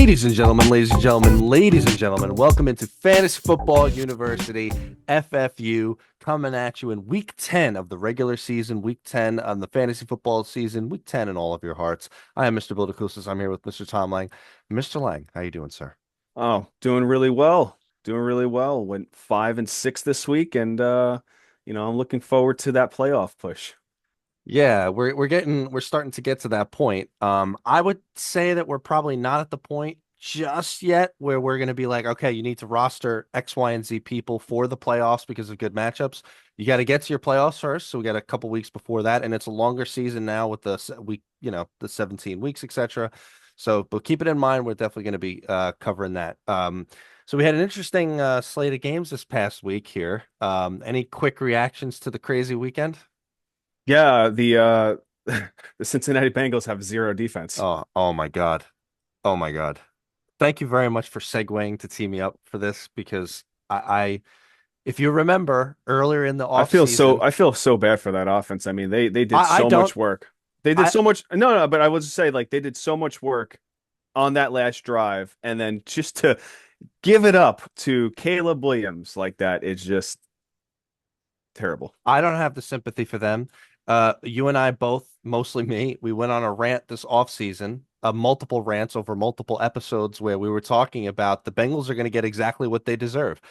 Ladies and gentlemen, welcome into Fantasy Football University, FFU, coming at you in week 10 of the regular season, week 10 on the fantasy football season, week 10 in all of your hearts. I am Mr. Bildacoustas. I'm here with Mr. Tom Lang. Mr. Lang, how you doing, sir? Oh, doing really well. Doing really well. Went 5-6 this week, and I'm looking forward to that playoff push. Yeah, we're starting to get to that point. I would say that we're probably not at the point just yet where we're going to be like, okay, you need to roster X, Y, and Z people for the playoffs because of good matchups. You got to get to your playoffs first, so we got a couple weeks before that, and it's a longer season now with the 17 weeks, etc. So, but keep it in mind, we're definitely going to be covering that. So we had an interesting slate of games this past week here. Any quick reactions to the crazy weekend? Yeah, the the Cincinnati Bengals have zero defense. Oh my God. Oh my God. Thank you very much for segueing to tee me up for this because if you remember earlier in the offseason, I feel so bad for that offense. I mean, they did I so don't much work. They did I so much. No, but I would just say like they did so much work on that last drive, and then just to give it up to Caleb Williams like that is just terrible. I don't have the sympathy for them. You and I both, mostly me, we went on a rant this offseason, multiple rants over multiple episodes where we were talking about the Bengals are going to get exactly what they deserve.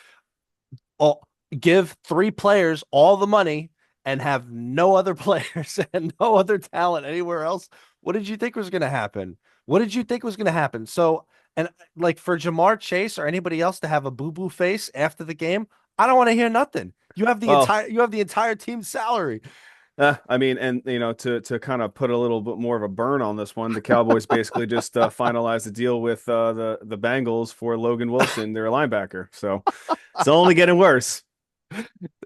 All, give three players all the money and have no other players and no other talent anywhere else. What did you think was going to happen? What did you think was going to happen? So, and like for Jamar Chase or anybody else to have a boo-boo face after the game, I don't want to hear nothing. Well, You have the entire team's salary. I mean, and to kind of put a little bit more of a burn on this one, the Cowboys basically just finalized a deal with the Bengals for Logan Wilson, their linebacker. So it's only getting worse.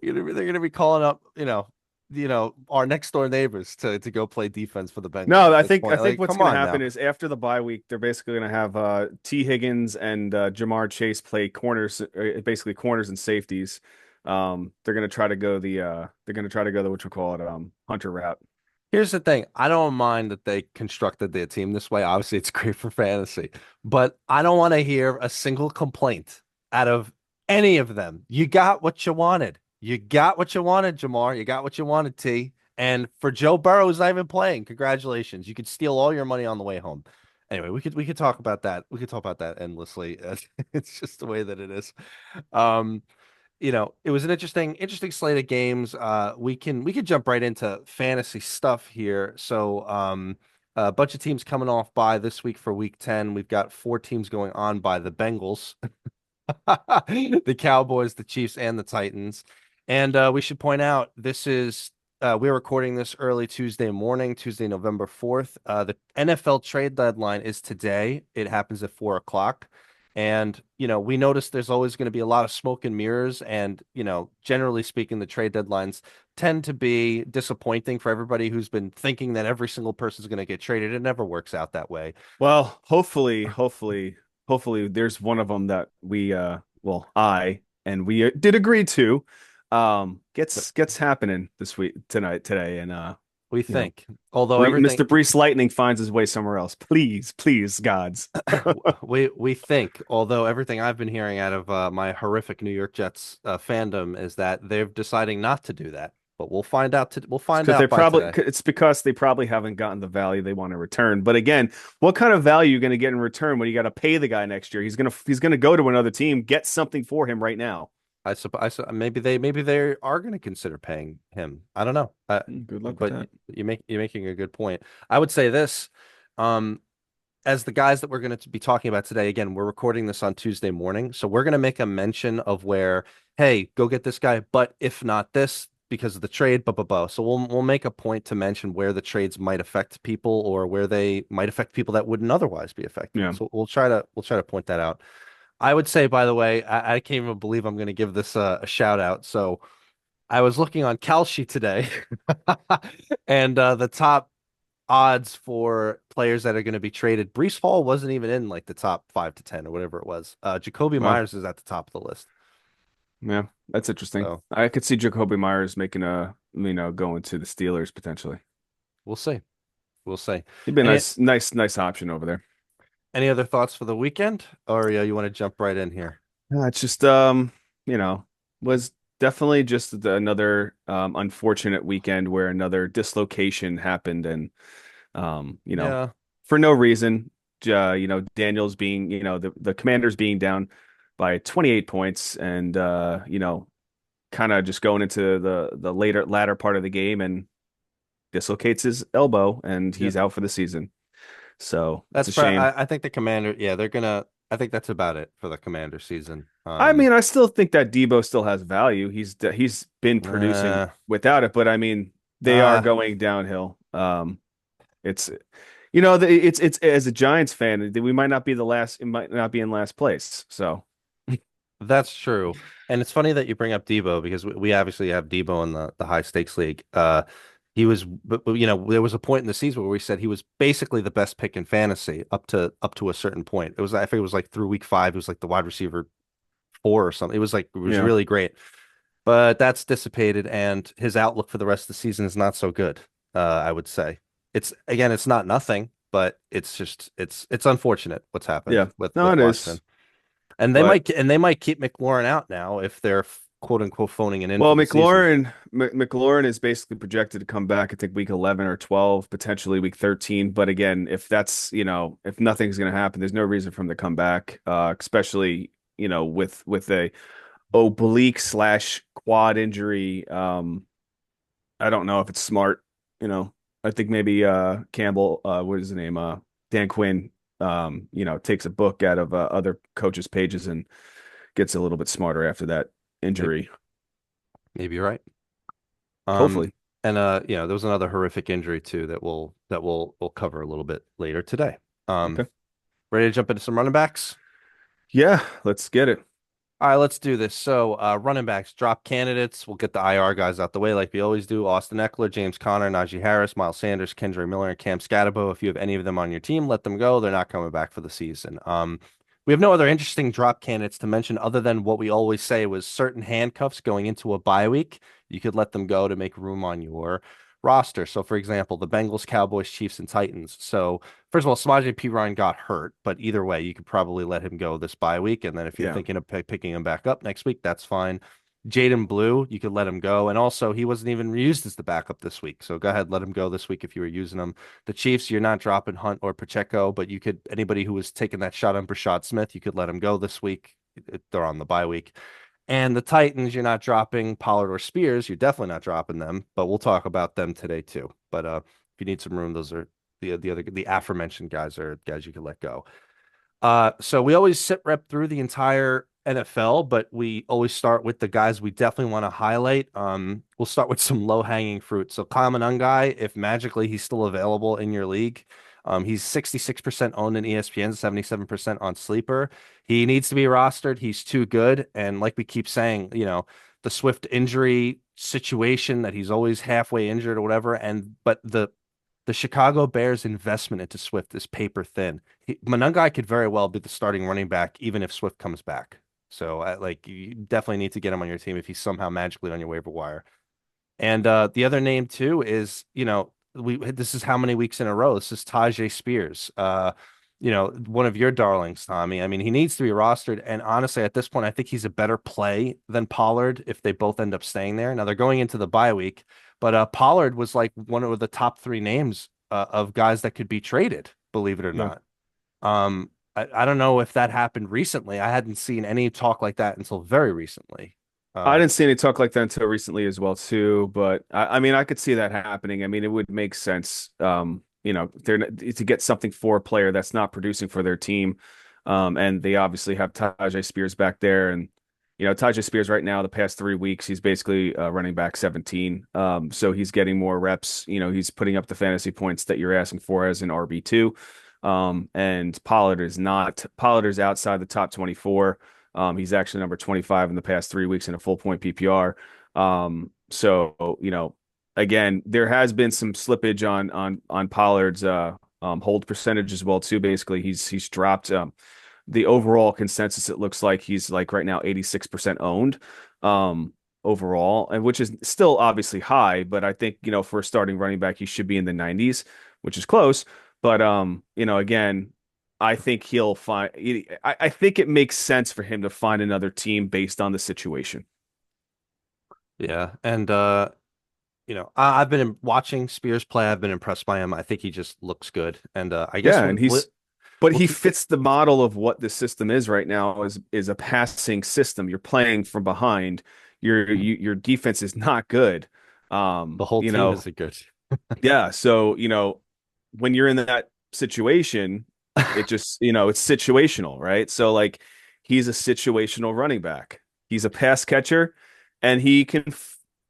They're gonna be calling up, our next door neighbors to go play defense for the Bengals No, at I this think I point. think Like, what's come going to on happen now. is after the bye week, they're basically going to have T. Higgins and Jamar Chase play corners, basically corners and safeties. They're going to try to go the what you call it, Hunter route. Here's the thing. I don't mind that they constructed their team this way. Obviously, it's great for fantasy, but I don't want to hear a single complaint out of any of them. You got what you wanted. You got what you wanted, Jamar. You got what you wanted, T. And for Joe Burrow, who's not even playing, congratulations. You could steal all your money on the way home. Anyway, we could talk about that. We could talk about that endlessly. It's just the way that it is. Um, it was an interesting slate of games. We could jump right into fantasy stuff here. So, a bunch of teams coming off by this week for week 10. We've got four teams going on by the Bengals, the Cowboys, the Chiefs, and the Titans. And we should point out we're recording this early Tuesday morning, Tuesday, November 4th. The NFL trade deadline is today. It happens at 4 o'clock. And, we noticed there's always going to be a lot of smoke and mirrors. And, generally speaking, the trade deadlines tend to be disappointing for everybody who's been thinking that every single person is going to get traded. It never works out that way. Well, hopefully, there's one of them that I and we did agree to, gets happening this week, tonight, today, and We you know, think, although everything Mr. Brees Lightning finds his way somewhere else. Please, please, gods. we think, although everything I've been hearing out of my horrific New York Jets fandom is that they're deciding not to do that. But we'll find out by today. It's because they probably haven't gotten the value they want to return. But again, what kind of value are you going to get in return when you got to pay the guy next year? He's gonna go to another team, get something for him right now. I suppose maybe they are going to consider paying him. I don't know. Good luck with But that. you're making a good point. I would say this, um, as the guys that we're going to be talking about today. Again, we're recording this on Tuesday morning, so we're going to make a mention of where, hey, go get this guy. But if not this, because of the trade, blah blah blah. So we'll make a point to mention where the trades might affect people or where they might affect people that wouldn't otherwise be affected. Yeah. So we'll try to point that out. I would say, by the way, I can't even believe I'm going to give this a shout out. So I was looking on Kalshi today, and the top odds for players that are going to be traded. Brees Hall wasn't even in like the top 5 to 10 or whatever it was. Jacoby Well, Myers is at the top of the list. yeah, that's interesting. So I could see Jacoby Myers making going to the Steelers potentially. we'll see. We'll see. He'd be a And it, nice option over there. Any other thoughts for the weekend, or yeah, you want to jump right in here? It's just you know, was definitely just another unfortunate weekend where another dislocation happened and you know, Yeah, for no reason, Daniels being, the Commanders being down by 28 points and kind of just going into the latter part of the game and dislocates his elbow and yeah. he's out for the season. So, it's That's a shame. I think the Commander. Yeah, they're gonna. I think that's about it for the Commander season. I mean, I still think that Debo still has value. He's been producing Uh, without it, but I mean, they are uh, going downhill. It's it's as a Giants fan, we might not be the last. It might not be in last place. So That's true. And it's funny that you bring up Debo because we obviously have Debo in the high stakes league. He was, but, there was a point in the season where we said he was basically the best pick in fantasy up to a certain point. It was, I think it was like through week 5, it was like the wide receiver 4 or something. It was yeah, really great, but that's dissipated and his outlook for the rest of the season is not so good. I would say it's not nothing, but it's unfortunate what's happened yeah, no, with it Washington. is. But And they might keep McLaurin out now if they're quote unquote phoning it in well, for the season. McLaurin is basically projected to come back. I think week 11 or 12, potentially week 13. But again, if that's if nothing's going to happen, there's no reason for him to come back. Especially with a oblique slash quad injury. I don't know if it's smart. You know, I think maybe Campbell, what is his name? Dan Quinn, takes a book out of other coaches' pages and gets a little bit smarter after that Maybe, injury. maybe you're right. Um, Hopefully. and there was another horrific injury too we'll cover a little bit later today. Okay. Ready to jump into some running backs? Yeah, let's get it. All right, let's do this. So, running backs, drop candidates. We'll get the IR guys out the way like we always do. Austin Eckler, James Conner, Najee Harris, Miles Sanders, Kendra Miller, and Cam Scatterbo. If you have any of them on your team, let them go. They're not coming back for the season. We have no other interesting drop candidates to mention other than what we always say was certain handcuffs going into a bye week. You could let them go to make room on your roster. So, for example, the Bengals, Cowboys, Chiefs, and Titans. So, first of all, Samaje Perine got hurt, but either way, you could probably let him go this bye week. And then if you're Yeah. thinking of picking him back up next week, that's fine. Jaden Blue, you could let him go. And also, he wasn't even used as the backup this week. So go ahead, let him go this week if you were using him. The Chiefs, you're not dropping Hunt or Pacheco, but you could, anybody who was taking that shot on Brashad Smith, you could let him go this week. They're on the bye week. And the Titans, you're not dropping Pollard or Spears. You're definitely not dropping them, but we'll talk about them today too. But if you need some room, those are the aforementioned guys are guys you can let go. So we always sit rep through the entire NFL, but we always start with the guys we definitely want to highlight. We'll start with some low hanging fruit. So Kyle Monangai, if magically he's still available in your league, he's 66% owned in ESPN, 77% on Sleeper. He needs to be rostered. He's too good. And like we keep saying, the Swift injury situation that he's always halfway injured or whatever. But the Chicago Bears investment into Swift is paper thin. Monangai could very well be the starting running back, even if Swift comes back. So, you definitely need to get him on your team if he's somehow magically on your waiver wire. And the other name too is, we this is how many weeks in a row. This is Tajay Spears. One of your darlings, Tommy. I mean, he needs to be rostered. And honestly, at this point, I think he's a better play than Pollard if they both end up staying there. Now they're going into the bye week, but Pollard was like one of the top 3 names of guys that could be traded, believe it or Yeah. not. I don't know if that happened recently. I hadn't seen any talk like that until very recently. I Uh, didn't see any talk like that until recently as well too, but I mean I could see that happening. I mean it would make sense they're to get something for a player that's not producing for their team. And they obviously have Tajay Spears back there and Tajay Spears right now the past 3 weeks he's basically running back 17. So he's getting more reps, he's putting up the fantasy points that you're asking for as an RB2. And Pollard is not. Pollard is outside the top 24. He's actually number 25 in the past 3 weeks in a full point PPR. So again, there has been some slippage on Pollard's hold percentage as well too. Basically, he's dropped the overall consensus. It looks like he's like right now 86% owned overall, and which is still obviously high, but I think for a starting running back, he should be in the 90s, which is close. But again. I think he'll find. I think it makes sense for him to find another team based on the situation. Yeah, and I've been watching Spears play. I've been impressed by him. I think he just looks good, and I guess Yeah, and but we'll he keep. fits the model of what the system is right now is a passing system. You're playing from behind. Your defense is not good. The whole You team know, isn't good. yeah. So, when you're in that situation, it just, it's situational, right? So like he's a situational running back. He's a pass catcher and he can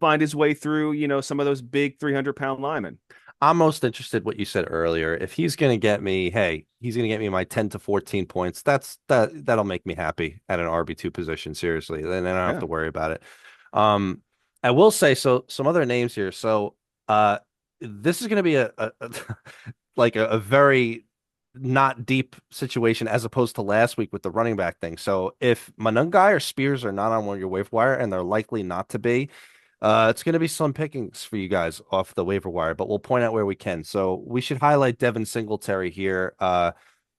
find his way through, some of those big 300-pound linemen. I'm most interested what you said earlier. If he's going to get me, hey, he's going to get me my 10 to 14 points. That'll make me happy at an RB2 position. Seriously, then I don't have Yeah. to worry about it. Um, I will say so. Some other names here. So, this is going to be a like a very not deep situation as opposed to last week with the running back thing. So, if Manungai or Spears are not on one of your waiver wire, and they're likely not to be, it's going to be slim pickings for you guys off the waiver wire, but we'll point out where we can. So we should highlight Devin Singletary here.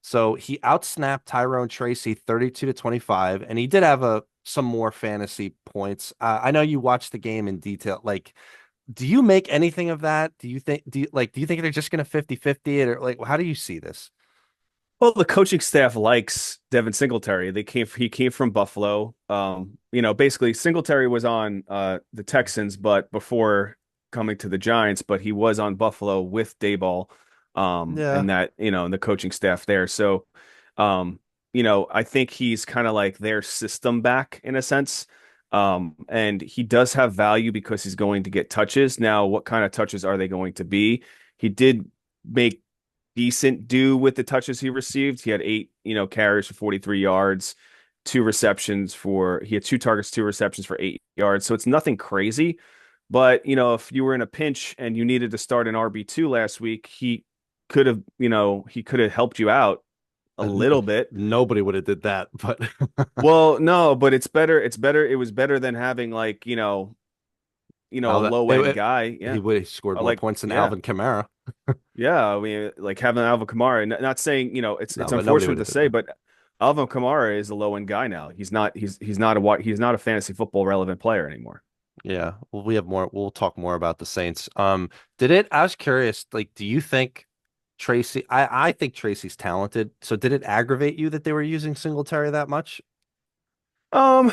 So he outsnapped Tyrone Tracy 32 to 25, and he did have some more fantasy points. I know you watched the game in detail. Like, do you make anything of that? Do you think they're just going to 50-50 it, or like how do you see this? Well, the coaching staff likes Devin Singletary. He came from Buffalo. Basically Singletary was on the Texans, but before coming to the Giants, but he was on Buffalo with Dayball, Yeah. and that, and the coaching staff there. So, I think he's kind of like their system back in a sense. And he does have value because he's going to get touches. Now, what kind of touches are they going to be? He did make decent do with the touches he received. He had 8, carries for 43 yards, he had 2 targets, 2 receptions for 8 yards. So it's nothing crazy. But, if you were in a pinch and you needed to start an RB2 last week, he could have helped you out a N- little bit. Nobody would have did that, but Well, no, but it's better. It's better. It was better than having like, a Alvin, low end guy. he Yeah. would have scored more Like, points than yeah. Alvin Kamara. Yeah, I mean, like having Alvin Kamara. Not saying, it's No, but nobody unfortunate would to have did say, that. but Alvin Kamara is a low end guy now. He's not a fantasy football relevant player anymore. Yeah, well, we have more. We'll talk more about the Saints. I was curious, like, do you think Tracy? I think Tracy's talented. So did it aggravate you that they were using Singletary that much? Um,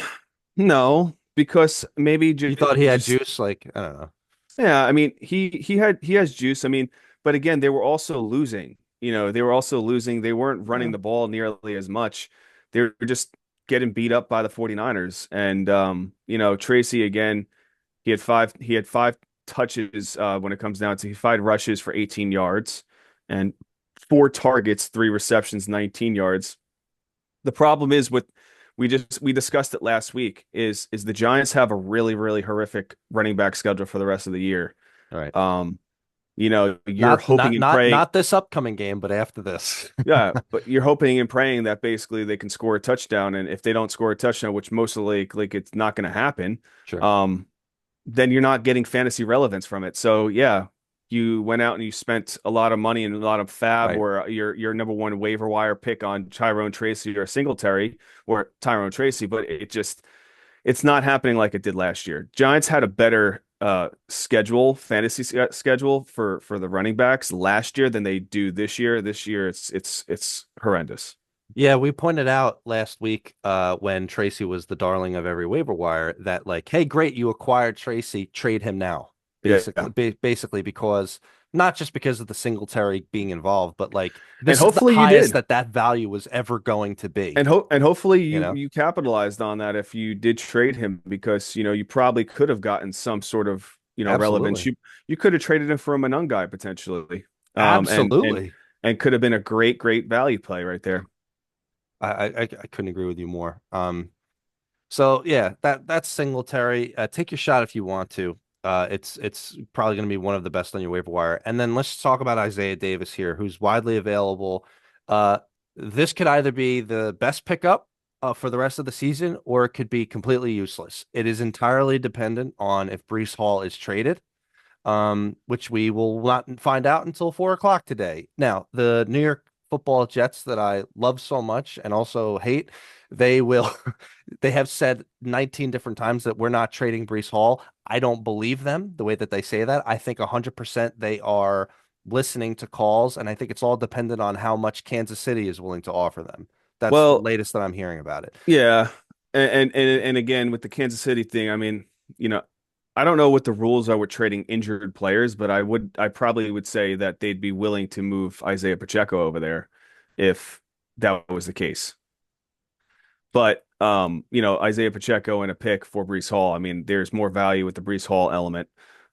no, because maybe You thought he had just juice? Like, I don't know. yeah. I mean, he has juice. I mean, but again, they were also losing. They were also losing. They weren't running Yeah. the ball nearly as much. They were just getting beat up by the 49ers. And Tracy again. He had five touches when it comes down to 5 rushes for 18 yards and 4 targets, 3 receptions, 19 yards. The problem is we discussed it last week is the Giants have a really, really horrific running back schedule for the rest of the year. All right. Um, you're hoping and praying, Not this upcoming game, but after this. yeah, but you're hoping and praying that basically they can score a touchdown. And if they don't score a touchdown, which most like it's not going to happen, Sure. um, then you're not getting fantasy relevance from it. So yeah, you went out and you spent a lot of money and a lot of fab Right. or your number one waiver wire pick on Tyrone Tracy or Singletary or Tyrone Tracy, but it's not happening like it did last year. Giants had a better schedule for the running backs last year than they do this year. This year it's horrendous. Yeah, we pointed out last week when Tracy was the darling of every waiver wire that like, hey, great, you acquired Tracy, trade him now. Yeah. Basically because not just because of the Singletary being involved, but like And this is the hopefully you highest did. that value was ever going to be, And hopefully you you know? you capitalized on that if you did trade him because you probably could have gotten some sort of relevance. Absolutely. You could have traded him for a Manungai potentially, um, and and Absolutely. and could have been a great value play right there. I couldn't agree with you more. So yeah, that's Singletary. Take your shot if you want to. It's probably going to be one of the best on your waiver wire. And then let's talk about Isaiah Davis here, who's widely available. Uh, this could either be the best pickup for the rest of the season, or it could be completely useless. It is entirely dependent on if Breece Hall is traded, which we will not find out until 4 o'clock today. Now, the New York football Jets that I love so much and also hate, they will they have said 19 different times that we're not trading Breece Hall. I don't believe them the way that they say that. I think 100% they are listening to calls, and I think it's all dependent on how much Kansas City is willing to offer them. That's the Well, latest that I'm hearing about it. yeah, and again with the Kansas City thing, I mean, you know, I don't know what the rules are with trading injured players, but I probably would say that they'd be willing to move Isaiah Pacheco over there if that was the case. But Isaiah Pacheco and a pick for Breece Hall, I mean, there's more value with the Breece Hall element,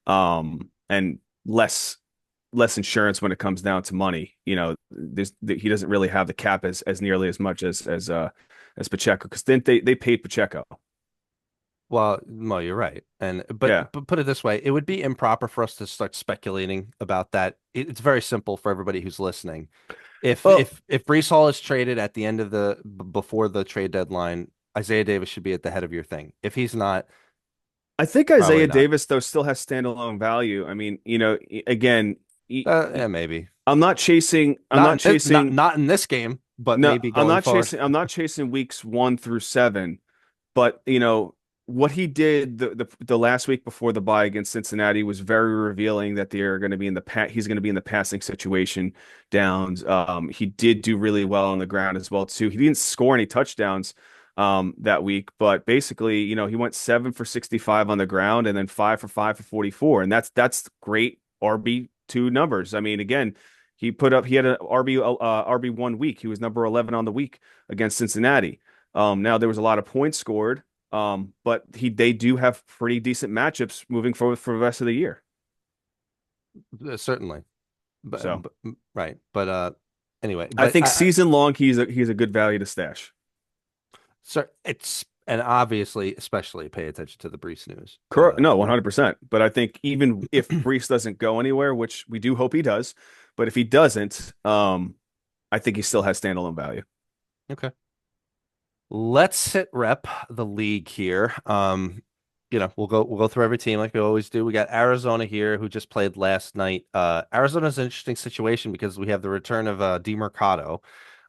and less insurance when it comes down to money. He doesn't really have the cap as nearly as much as Pacheco because then they paid Pacheco. Well, no, you're right. And Yeah. but put it this way, it would be improper for us to start speculating about that. It's very simple for everybody who's listening. If Well, if if Breece Hall is traded at the end of before the trade deadline, Isaiah Davis should be at the head of your thing. If he's not, I think probably Isaiah not. Davis though still has standalone value. I mean, again, Yeah, maybe I'm not chasing. I'm not not in this, not chasing. not in this game, but No, maybe I'm going not forward. chasing. I'm not chasing weeks 1 through 7. But what he did the last week before the bye against Cincinnati was very revealing that they're going to be in he's going to be in the passing situation downs. He did do really well on the ground as well too. He didn't score any touchdowns that week, but basically, he went 7 for 65 on the ground and then 5 for 5 for 44, and that's great RB2 numbers. I mean, again. He had an RB1 week. He was number 11 on the week against Cincinnati. Now there was a lot of points scored, but they do have pretty decent matchups moving forward for the rest of the year. Certainly, So right. But anyway, I but think season long he's a good value to stash. so it's and obviously, especially pay attention to the Brees news. Correct. No, 100%. But I think even if Brees doesn't go anywhere, which we do hope he does, but if he doesn't, I think he still has standalone value. Okay. Let's sit rep the league here. We'll go through every team like we always do. We got Arizona here who just played last night. Arizona's an interesting situation because we have the return of DeMercado,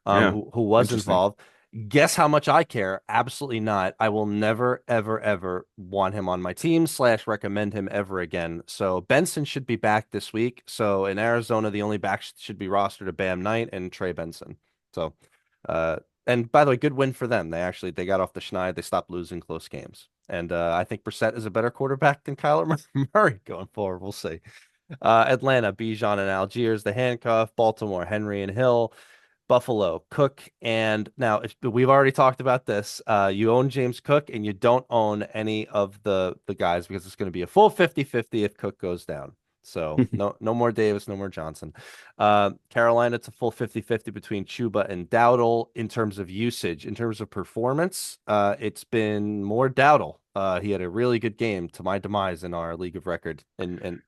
Yeah, who was interesting. involved. Guess how much I care? Absolutely not. I will never, ever, ever want him on my team slash recommend him ever again. So Benson should be back this week. So in Arizona, the only back should be rostered to Bam Knight and Trey Benson. So uh and by the way, good win for them. They got off the schneid. They stopped losing close games. And I think Brissett is a better quarterback than Kyler Murray going forward. We'll see. Atlanta, Bijan and Algiers, the handcuff. Baltimore, Henry and Hill. Buffalo, Cook, and now we've already talked about this. You own James Cook and you don't own any of the guys because it's going to be a full 50-50 if Cook goes down. So no more Davis, no more Johnson. Carolina, it's a full 50-50 between Chuba and Dowdle in terms of usage. In terms of performance, it's been more Dowdle. He had a really good game to my demise in our league of record and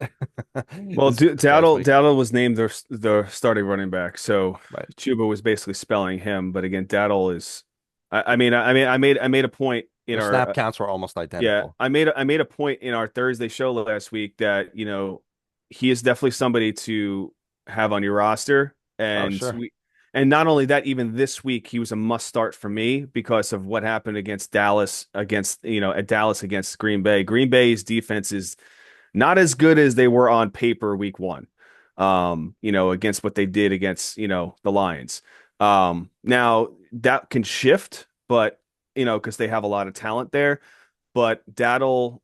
Well, this past week. Dowdle was named their starting running back, so Right. Chuba was basically spelling him. But again, Dowdle is. I made a point in Their our snap counts were almost yeah, identical. I made a point in our Thursday show last week that he is definitely somebody to have on your roster, Oh, and sure. not only that, even this week he was a must start for me because of what happened against Dallas at Dallas against Green Bay. Green Bay's defense is not as good as they were on paper week 1. Against what they did against, the Lions. Now that can shift, but because they have a lot of talent there. But Daddle,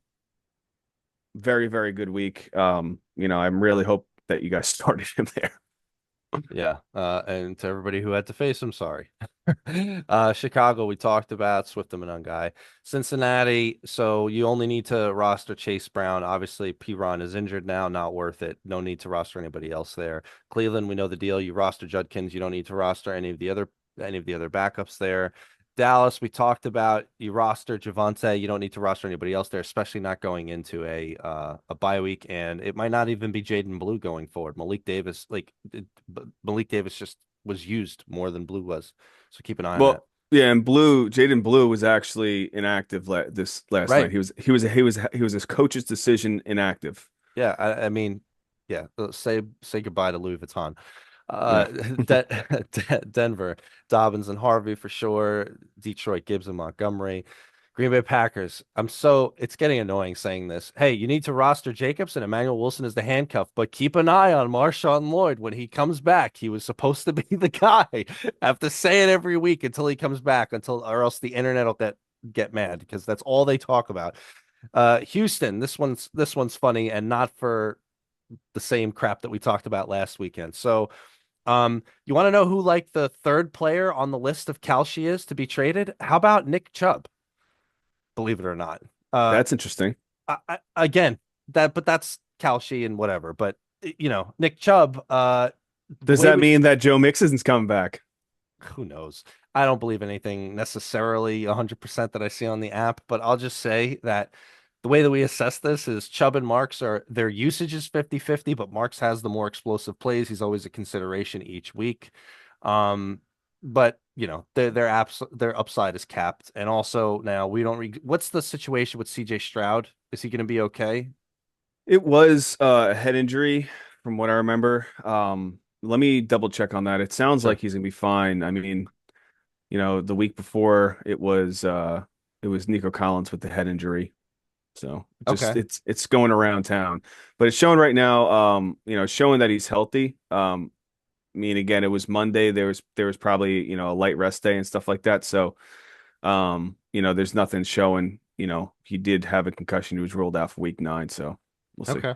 very, very good week. I'm really hope that you guys started him there. Yeah. And to everybody who had to face him, sorry. Chicago, we talked about Swift and guy. Cincinnati, so you only need to roster Chase Brown. Obviously, Piron is injured now, not worth it. No need to roster anybody else there. Cleveland, we know the deal. You roster Judkins, you don't need to roster any of the other backups there. Dallas, we talked about you roster Javante. You don't need to roster anybody else there, especially not going into a bye week, and it might not even be Jaden Blue going forward. Malik Davis just was used more than Blue was, so keep an eye on that. Well, yeah, and Jaden Blue was actually inactive this last night. Right? He was his coach's decision inactive. Yeah. I mean, yeah. Say goodbye to Louis Vuitton. Uh, Yeah. Denver, Dobbins and Harvey for sure. Detroit, Gibbs and Montgomery. Green Bay Packers. It's getting annoying saying this. Hey, you need to roster Jacobs and Emmanuel Wilson as the handcuff, but keep an eye on Marshawn Lloyd when he comes back. He was supposed to be the guy. I have to say it every week until he comes back, or else the internet will get mad because that's all they talk about. Houston, this one's funny and not for the same crap that we talked about last weekend. So, you want to know who like the third player on the list of Kalshi is to be traded? How about Nick Chubb? Believe it or not. Uh, That's interesting. again, but that's Kalshi and whatever. But Nick Chubb. The Does way that we mean that Joe Mixon's coming back? Who knows? I don't believe anything necessarily 100% that I see on the app, but I'll just say that the way that we assess this is Chubb and Marks are their usage is 50-50, but Marks has the more explosive plays. He's always a consideration each week. Um, but their upside is capped. And also now we don't what's the situation with CJ Stroud? Is he going to be okay? It was a head injury from what I remember. Let me double check on that. It sounds Sure. like he's gonna be fine. I mean, the week before it was Nico Collins with the head injury. So just Okay. it's going around town. But it's showing right now, showing that he's healthy. I mean, again, it was Monday. There was probably, a light rest day and stuff like that. So there's nothing showing, he did have a concussion. He was ruled out for week 9, so we'll see. Okay.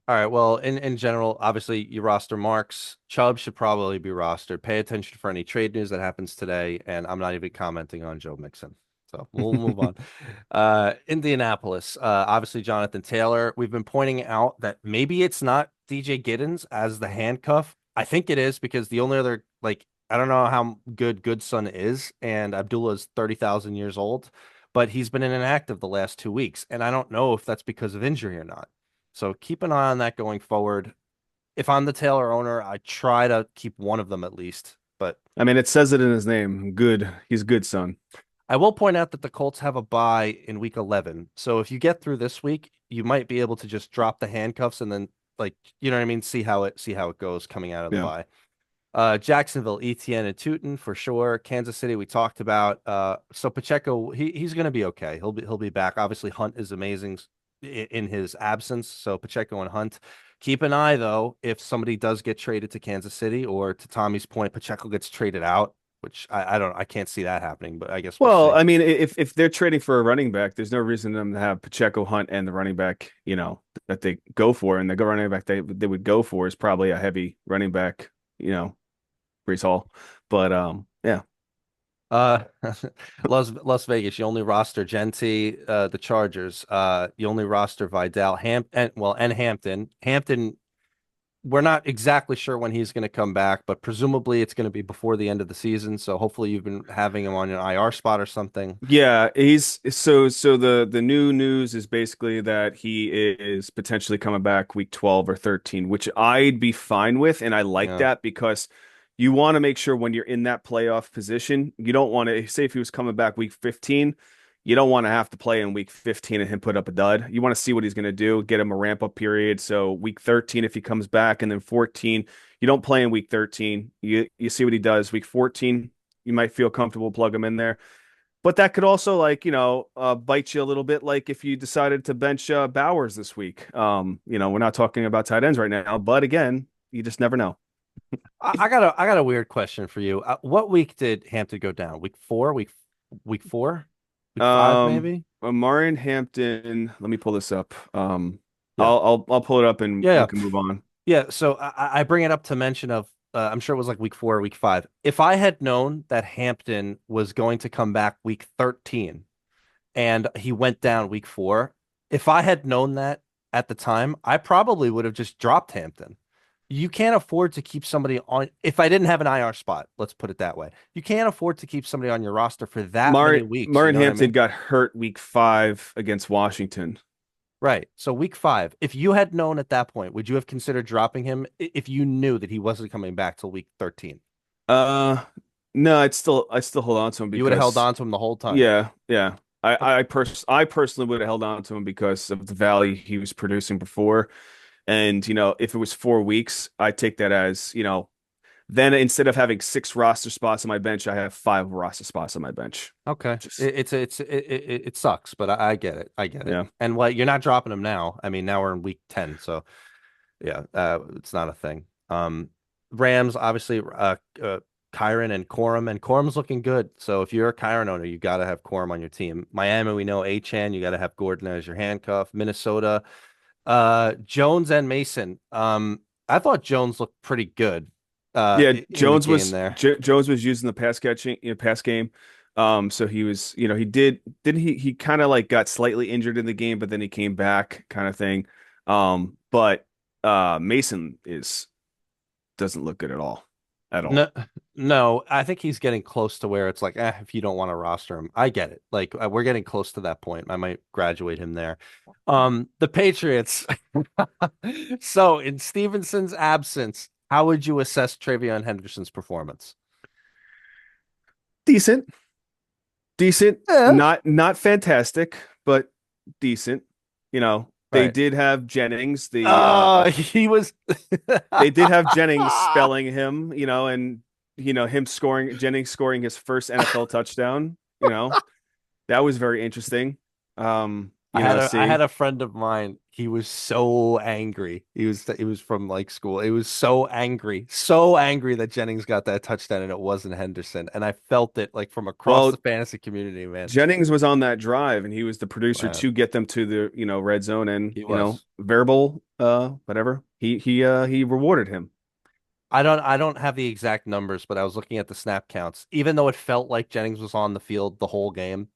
All right. Well, in general, obviously you roster Marks. Chubb should probably be rostered. Pay attention for any trade news that happens today, and I'm not even commenting on Joe Mixon. So we'll move on. Indianapolis. Obviously Jonathan Taylor. We've been pointing out that maybe it's not DJ Giddens as the handcuff. I think it is because the only other I don't know how good Goodson is, and Abdullah's 30,000 years old, but he's been inactive the last 2 weeks, and I don't know if that's because of injury or not. So keep an eye on that going forward. If I'm the Taylor owner, I try to keep one of them at least. But I mean, it says it in his name. Good. He's good, son. I will point out that the Colts have a bye in week 11. So if you get through this week, you might be able to just drop the handcuffs and then you know what I mean, see how it goes coming out of the Yeah. bye. Jacksonville, ETN and Tootin for sure. Kansas City, we talked about. So Pacheco, he's going to be okay. He'll be back. Obviously, Hunt is amazing in his absence. So Pacheco and Hunt. Keep an eye though if somebody does get traded to Kansas City, or to Tommy's point, Pacheco gets traded out, which I can't see that happening, but I guess we'll Well, see. I mean, if they're trading for a running back, there's no reason for them to have Pacheco, Hunt, and the running back, that they go for, and the go running back they would go for is probably a heavy running back, Brees Hall. But yeah. Uh, Las Vegas, you only roster Genti, the Chargers. You only roster Vidal, and Hampton. Hampton, we're not exactly sure when he's going to come back, but presumably it's going to be before the end of the season. So hopefully you've been having him on an IR spot or something. Yeah, he's so the new news is basically that he is potentially coming back week 12 or 13, which I'd be fine with, and I like Yeah. that because you want to make sure when you're in that playoff position, you don't want to say if he was coming back week 15, you don't want to have to play in week 15 and him put up a dud. You want to see what he's going to do, get him a ramp up period. So week 13 if he comes back, and then 14, you don't play in week 13. You see what he does. Week 14, you might feel comfortable plug him in there. But that could also bite you a little bit, like if you decided to bench Bowers this week. We're not talking about tight ends right now, but again, you just never know. I got a weird question for you. What week did Hampton go down? Week 4? Week 4? Week 5 maybe? Marion Hampton, let me pull this up. Yeah. I'll pull it up and Yeah, we yeah. can move on. Yeah, so I bring it up to mention of I'm sure it was like week 4 or week 5. If I had known that Hampton was going to come back week 13 and he went down week 4, if I had known that at the time, I probably would have just dropped Hampton. You can't afford to keep somebody on if I didn't have an IR spot, let's put it that way. You can't afford to keep somebody on your roster for that many weeks, you Marion know what I Hampton mean? got hurt week 5 against Washington. Right. So week 5, if you had known at that point, would you have considered dropping him if you knew that he wasn't coming back till week 13? Uh, no, I still hold on to him You would have held because on to him the whole time. yeah, yeah. Okay. I personally would have held on to him because of the value he was producing before. And, if it was 4 weeks, I take that as, Then instead of having 6 roster spots on my bench, I have 5 roster spots on my bench. Okay. Just It sucks, but I get it. I get it. yeah, And what you're not dropping him now. I mean, now we're in week 10, so yeah, it's not a thing. Rams obviously Kyron and Corum's looking good. So if you're a Kyron owner, you got to have Corum on your team. Miami, we know Achan, you got to have Gordon as your handcuff. Minnesota, Jones and Mason. I thought Jones looked pretty good yeah. in the game there. Jones was using the pass catching, pass game. So he was, he didn't he kind of like got slightly injured in the game, but then he came back, kind of thing. But Mason is doesn't look good at all. No, no, I think he's getting close to where it's like, if you don't want to roster him, I get it. Like we're getting close to that point. I might graduate him there. The Patriots. So in Stevenson's absence, how would you assess Travion Henderson's performance? Decent, decent, Yeah. not fantastic, but decent. They Right. did have Jennings, He was they did have Jennings spelling him, and him scoring Jennings scoring his first NFL touchdown. That was very interesting. I Seeing had a friend of mine. He was so angry. He was from like school. He was so angry that Jennings got that touchdown and it wasn't Henderson. And I felt it like from across the well, fantasy community, man. Jennings was on that drive and he was the producer Wow. to get them to the, red zone and, He was. variable whatever. He rewarded him. I don't have the exact numbers, but I was looking at the snap counts. Even though it felt like Jennings was on the field the whole game,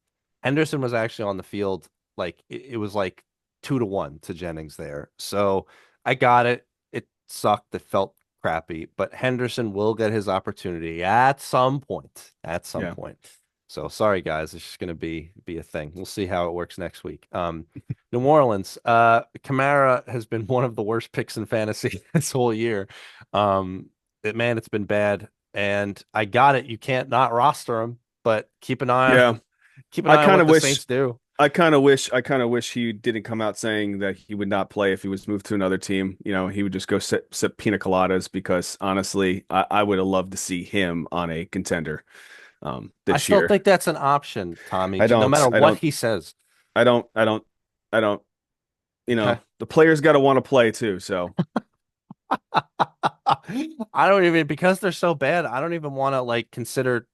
Henderson was actually on the field like it was like 2-1 to Jennings there. So I got it. It sucked. It felt crappy, but Henderson will get his opportunity at some point. At some Yeah. point. So sorry guys, it's just gonna be a thing. We'll see how it works next week. New Orleans, Kamara has been one of the worst picks in fantasy this whole year. Man, it's been bad, and I got it. You can't not roster him, but Yeah. keep an I eye on kind what of the wish Saints do. I kind of wish he didn't come out saying that he would not play if he was moved to another team. He would just go sip pina coladas because honestly, I would have loved to see him on a contender I this still year. think that's an option, Tommy. I No don't matter I what don't he says. I don't I don't I don't Okay. the players got to want to play too. So I don't even because they're so bad. I don't even want to like consider.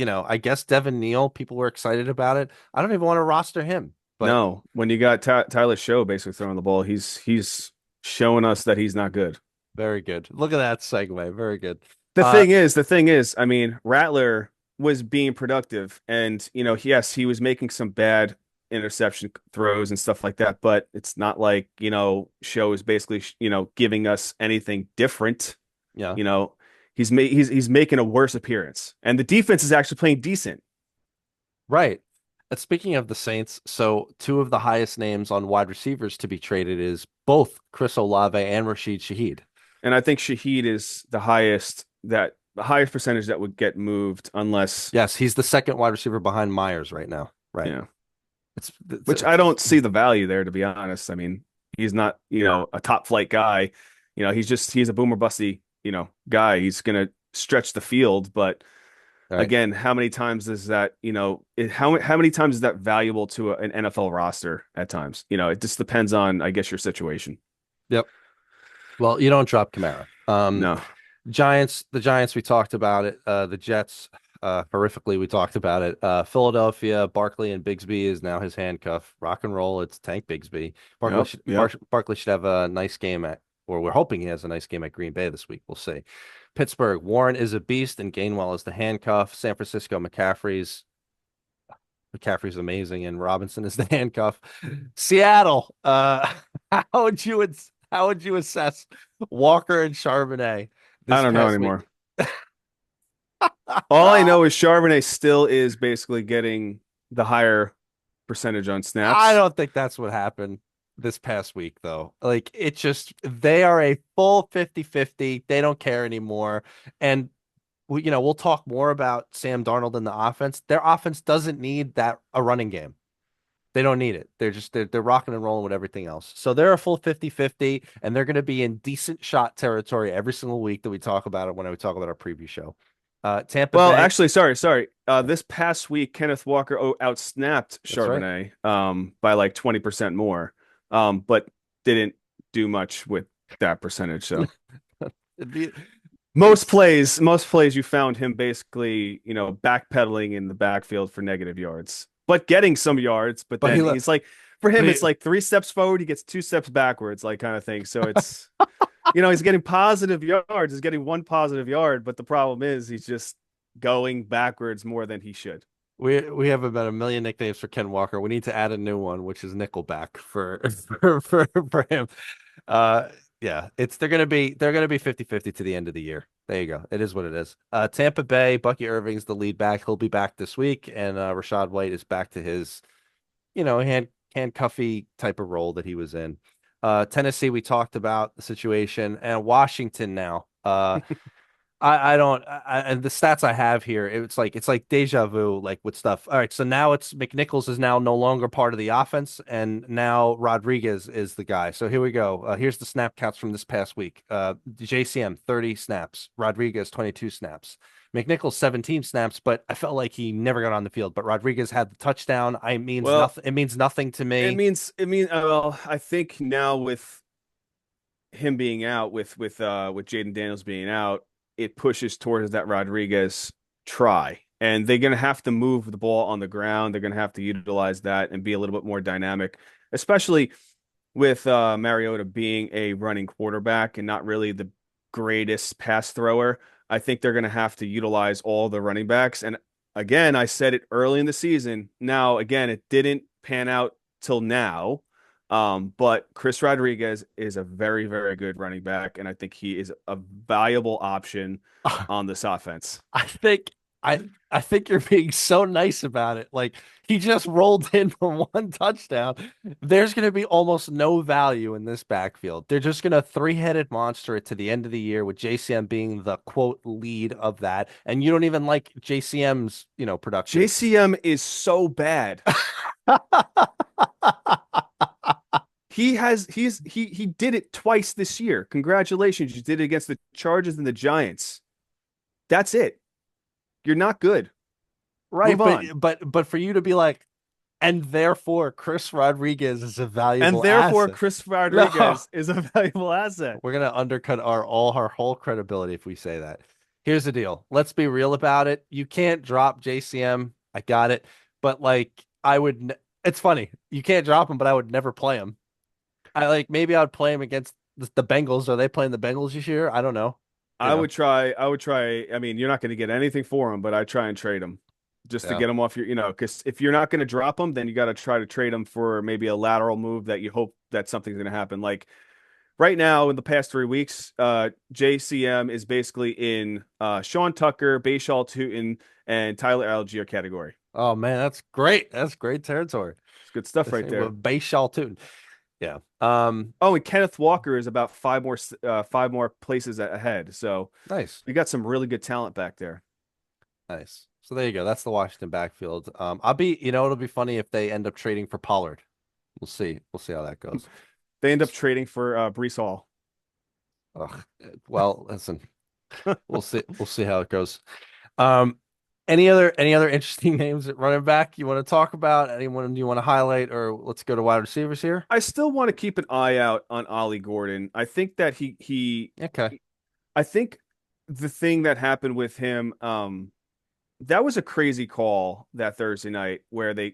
I guess Devin Neal. People were excited about it. I don't even want to roster him. But no, when you got Tyler Show basically throwing the ball, he's showing us that he's not good. very good. Look at that segue. Very good. The Uh, thing is, the thing is, I mean, Rattler was being productive, and yes, he was making some bad interception throws and stuff like that. But it's not like Show is basically giving us anything different. yeah. You know, he's making a worse appearance, and the defense is actually playing decent. Right. Speaking of the Saints, so two of the highest names on wide receivers to be traded is both Chris Olave and Rashid Shaheed. And I think Shaheed is the highest percentage that would get moved unless, Yes, he's the second wide receiver behind Myers right now. Right. yeah, which I It's don't see the value there, to be honest. I mean, he's not, a top flight guy. He's a boomer busty, guy. He's going to stretch the field. But all right. again, how many times is that, how many times is that valuable to an NFL roster at times? It just depends on, I guess, your situation. Yep. Well, you don't drop Kamara. No. The Giants, we talked about it. The Jets, horrifically, we talked about it. Philadelphia, Barkley and Bigsby is now his handcuff. Rock and roll. It's Tank Bigsby. Yep. Yep. Barkley should have a nice game or we're hoping he has a nice game at Green Bay this week. We'll see. Pittsburgh, Warren is a beast and Gainwell is the handcuff. San Francisco, McCaffrey's amazing and Robinson is the handcuff. Seattle, how would you assess Walker and Charbonnet I this don't know past week? anymore. All I know is Charbonnet still is basically getting the higher percentage on I snaps. don't think that's what happened this past week, though. Like, they are a full 50-50. They don't care anymore. And we'll talk more about Sam Darnold and the offense. Their offense doesn't need a running game. They don't need it. They're rocking and rolling with everything else. So they're a full 50-50, and they're going to be in decent shot territory every single week that we talk about it when we talk about our preview show. Tampa Well, Bay, actually, sorry. This past week, Kenneth Walker outsnapped that's right. Charbonnet by like 20% more, but didn't do much with that percentage. So It'd be, most it's plays, most plays, you found him basically, backpedaling in the backfield for negative yards, but getting some yards. But but he then le- he's like, for but him, he it's like 3 steps forward, he gets 2 steps backwards, like kind of thing. So it's, he's getting positive yards, he's getting one positive yard, but the problem is he's just going backwards more than he should. we have about a million nicknames for Ken Walker. We need to add a new one, which is Nickelback for for him. Uh yeah, they're gonna be 50-50 to the end of the year. There you go. It is what it is. Tampa Bay, Bucky Irving's the lead back. He'll be back this week, and Rashad White is back to his, handcuffy type of role that he was in. Tennessee, we talked about the situation, and Washington now. I don't and the stats I have here, it's like deja vu, like with stuff. All right, so now it's McNichols is now no longer part of the offense, and now Rodriguez is the guy. So here we go. Here's the snap counts from this past week. JCM 30 snaps, Rodriguez 22 snaps, McNichols 17 snaps, but I felt like he never got on the field. But Rodriguez had the touchdown. I means Well, nothing. It means nothing to it me. means it mean well, I think now with him being out, with Jaden Daniels being out, it pushes towards that Rodriguez try. And they're gonna have to move the ball on the ground. They're gonna have to utilize that and be a little bit more dynamic, especially with Mariota being a running quarterback and not really the greatest pass thrower. I think they're gonna have to utilize all the running backs. And again, I said it early in the season. Now, again, it didn't pan out till now. But Chris Rodriguez is a very, very good running back, and I think he is a valuable option on this offense. I think I think you're being so nice about it. Like he just rolled in for one touchdown. There's going to be almost no value in this backfield. They're just going to three-headed monster it to the end of the year with JCM being the quote lead of that. And you don't even like JCM's, production. JCM is so bad. He did it twice this year. Congratulations. You did it against the Chargers and the Giants. That's it. You're not good. Right, Move on. but for you to be like, and therefore Chris Rodriguez is a And valuable therefore, asset. Chris No. Rodriguez is a valuable asset. We're gonna undercut our whole credibility if we say that. Here's the deal. Let's be real about it. You can't drop JCM. I got it. But like it's funny. You can't drop him, but I would never play him. Maybe I would play him against the Bengals. Are they playing the Bengals this year? I don't know. You I know. would try. I would try. I mean, you're not going to get anything for him, but I try and trade him just to Yeah. get him off because if you're not going to drop him, then you got to try to trade him for maybe a lateral move that you hope that something's going to happen. Like right now, in the past 3 weeks, JCM is basically in Sean Tucker, Bayshaw Tootin, and Tyler Algier category. Oh man, that's great. That's great territory. It's good stuff The right same there. with Bayshaw too. Yeah. Oh, and Kenneth Walker is about five more places ahead. So Nice. we got some really good talent back there. Nice. So there you go. That's the Washington backfield. It'll be funny if they end up trading for Pollard. We'll see. We'll see how that goes. They end up trading for BRYCE Hall. Ugh. Well, listen, we'll see. We'll see how it goes. Um, any other interesting names at running back you want to talk about? Anyone you want to highlight, or let's go to wide receivers here? I still want to keep an eye out on Ollie Gordon. I think that Okay. I think the thing that happened with him, that was a crazy call that Thursday night where they,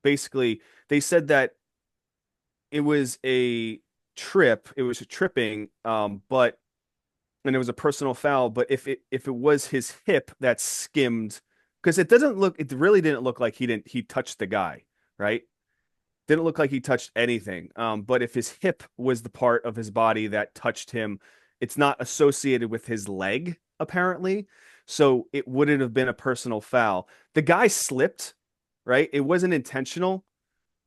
basically they said that it was a it was a tripping, but and it was a personal foul. But if it was his hip that skimmed, because it really didn't look like he touched the guy, right? Didn't look like he touched anything. But if his hip was the part of his body that touched him, it's not associated with his leg, apparently. So it wouldn't have been a personal foul. The guy slipped, right? It wasn't intentional.